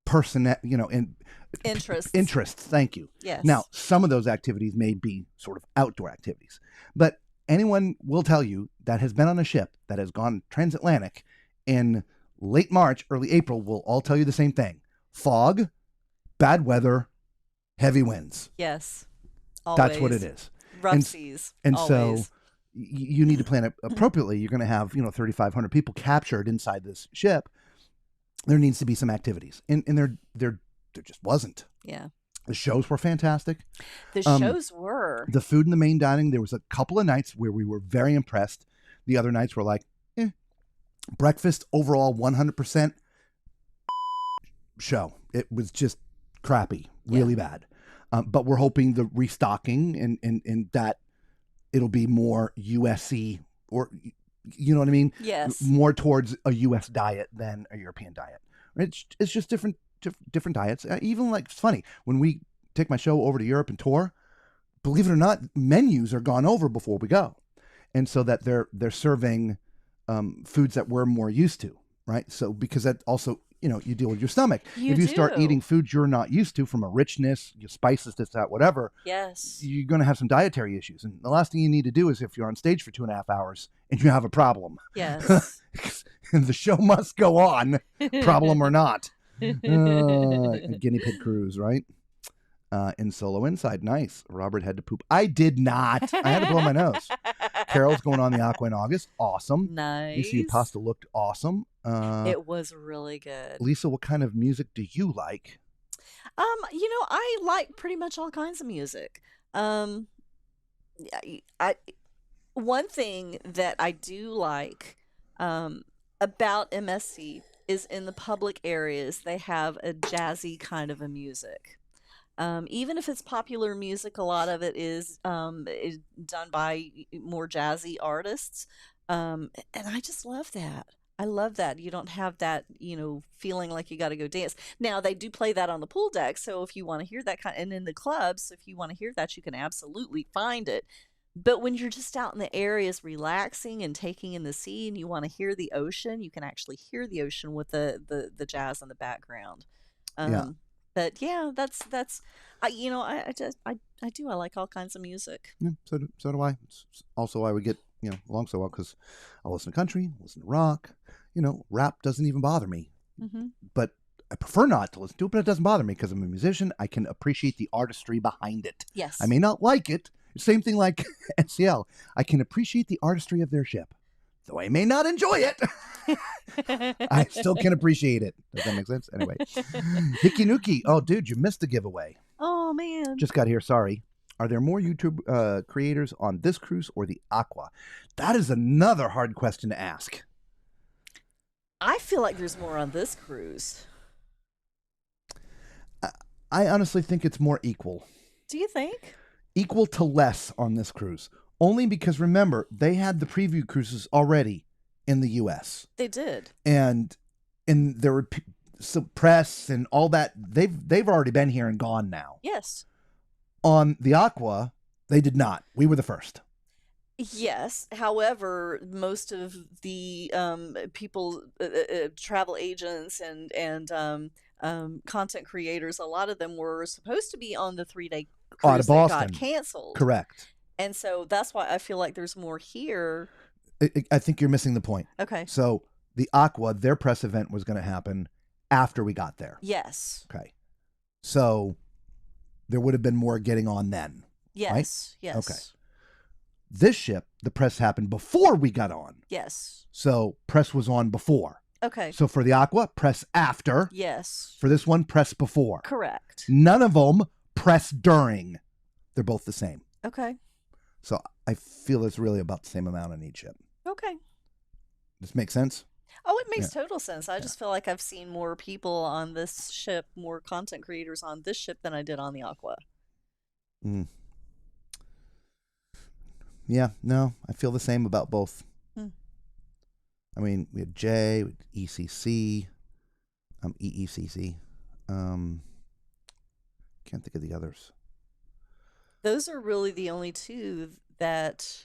person, and interests. Thank you. Yes. Now, some of those activities may be sort of outdoor activities, but anyone will tell you that has been on a ship that has gone transatlantic in late March, early April will all tell you the same thing. Fog, bad weather, heavy winds. Yes. That's what it is. Rough seas. And always. so you need to plan it appropriately. You're going to have, 3,500 people captured inside this ship. There needs to be some activities. And there just wasn't. Yeah. The shows were fantastic. The shows were. The food in the main dining, there was a couple of nights where we were very impressed. The other nights were like, breakfast overall 100% show. It was just crappy, really bad. But we're hoping the restocking and that it'll be more USC or, you know what I mean? Yes. More towards a US diet than a European diet. It's just different diets. Even like, it's funny, when we take my show over to Europe and tour, believe it or not, menus are gone over before we go. And so that they're serving foods that we're more used to, right? So because that also, you deal with your stomach. If you start eating foods you're not used to from a richness, your spices, this, that, whatever, yes, you're going to have some dietary issues. And the last thing you need to do is if you're on stage for 2.5 hours and you have a problem. Yes. The show must go on, problem or not. Guinea pig cruise, right? In Solo Inside, nice. Robert had to poop. I did not. I had to blow my nose. Carol's going on the Aqua in August. Awesome. Nice. Lisa Pasta looked awesome. It was really good. Lisa, what kind of music do you like? I like pretty much all kinds of music. One thing that I do like about MSC is in the public areas, they have a jazzy kind of a music. Even if it's popular music, a lot of it is done by more jazzy artists. And I just love that. I love that. You don't have that, feeling like you got to go dance. Now, they do play that on the pool deck. So if you want to hear that and in the clubs, if you want to hear that, you can absolutely find it. But when you're just out in the areas relaxing and taking in the sea and you want to hear the ocean, you can actually hear the ocean with the jazz in the background. But yeah, that's I like all kinds of music. Yeah, so do I. It's also why we get along so well, because I'll listen to country, listen to rock. Rap doesn't even bother me. Mm-hmm. But I prefer not to listen to it, but it doesn't bother me because I'm a musician. I can appreciate the artistry behind it. Yes. I may not like it. Same thing like NCL. I can appreciate the artistry of their ship. Though I may not enjoy it, I still can appreciate it. Does that make sense? Anyway. Hickey Nookie. Oh, dude, you missed the giveaway. Oh, man. Just got here. Sorry. Are there more YouTube creators on this cruise or the Aqua? That is another hard question to ask. I feel like there's more on this cruise. I honestly think it's more equal. Do you think? Equal to less on this cruise. Only because, remember, they had the preview cruises already in the U.S. They did. And there were some press and all that. They've already been here and gone now. Yes. On the Aqua, they did not. We were the first. Yes. However, most of the people, travel agents and content creators, a lot of them were supposed to be on the 3-day cruise Out of that Boston. got canceled. Correct. And so that's why I feel like there's more here. I think you're missing the point. Okay. So the Aqua, their press event was going to happen after we got there. Yes. Okay. So there would have been more getting on then. Yes. Right? Yes. Okay. This ship, the press happened before we got on. Yes. So press was on before. Okay. So for the Aqua, press after. Yes. For this one, press before. Correct. None of them press during. They're both the same. Okay. So I feel it's really about the same amount on each ship. Okay. This makes sense? Oh, it makes total sense. I just feel like I've seen more people on this ship, more content creators on this ship than I did on the Aqua. Mm. Yeah, no, I feel the same about both. I mean, we had J, we had ECC, EECC. Can't think of the others. Those are really the only two that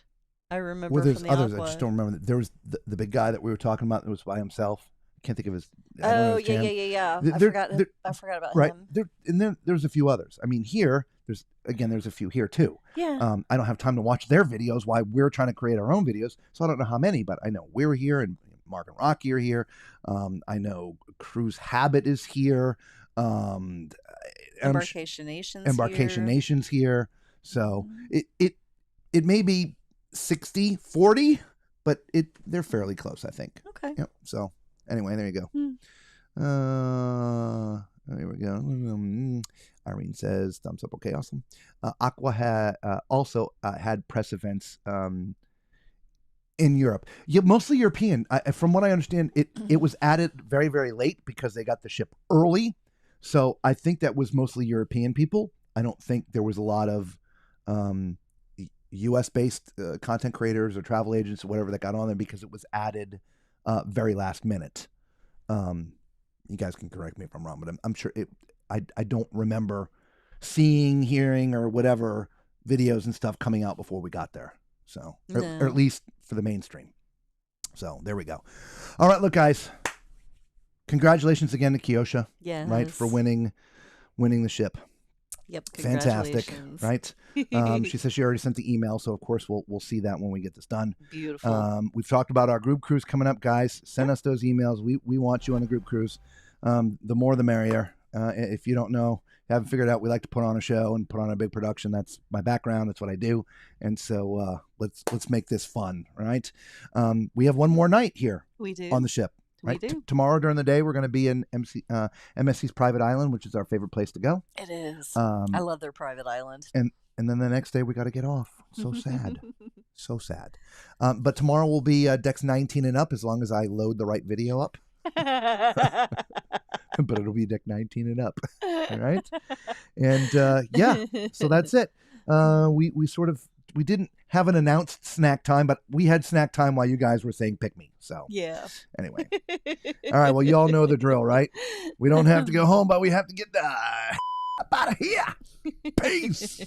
I remember Well, there's from the others. Aqua. I just don't remember. There was the big guy that we were talking about that was by himself. I can't think of his. I don't know Oh, his yeah, channel. yeah. I There- forgot. there- I forgot about Right. him. There's a few others. I mean, here, there's a few here too. Yeah. I don't have time to watch their videos while we're trying to create our own videos. So I don't know how many, but I know we're here and Mark and Rocky are here. I know Cruise Habit is here. Embarkation Nation's Embarkation here. Nation's here. So it may be 60-40, but they're fairly close, I think. Okay. Yep. So anyway, there you go. There we go. Irene says, thumbs up. Okay, awesome. Aqua had also had press events in Europe. Yeah, mostly European. From what I understand, it was added very, very late because they got the ship early. So I think that was mostly European people. I don't think there was a lot of U.S.-based content creators or travel agents or whatever that got on there because it was added very last minute. You guys can correct me if I'm wrong, but I'm sure I don't remember seeing, hearing, or whatever videos and stuff coming out before we got there. So, or at least for the mainstream. So there we go. All right, look, guys. Congratulations again to Kyosha, Yes. right, for winning the ship. Yep. Fantastic, Congratulations. right? She says she already sent the email, so of course we'll see that when we get this done. Beautiful. We've talked about our group cruise coming up, guys. Send us those emails. We want you on the group cruise. The more the merrier. If you don't know, haven't figured out, we like to put on a show and put on a big production. That's my background. That's what I do. And so let's make this fun, right? We have one more night here We do. on the ship. Right? We do. Tomorrow during the day, we're going to be in MSC's private island, which is our favorite place to go. It is. Um, I love their private island. and then the next day we got to get off. So sad. So sad. But tomorrow will be decks 19 and up as long as I load the right video up. But it'll be deck 19 and up. All right. And yeah, so that's it. We didn't have an announced snack time, but we had snack time while you guys were saying pick me. So Yeah. anyway. All right. Well, you all know the drill, right? We don't have to go home, but we have to get the out of here. Peace.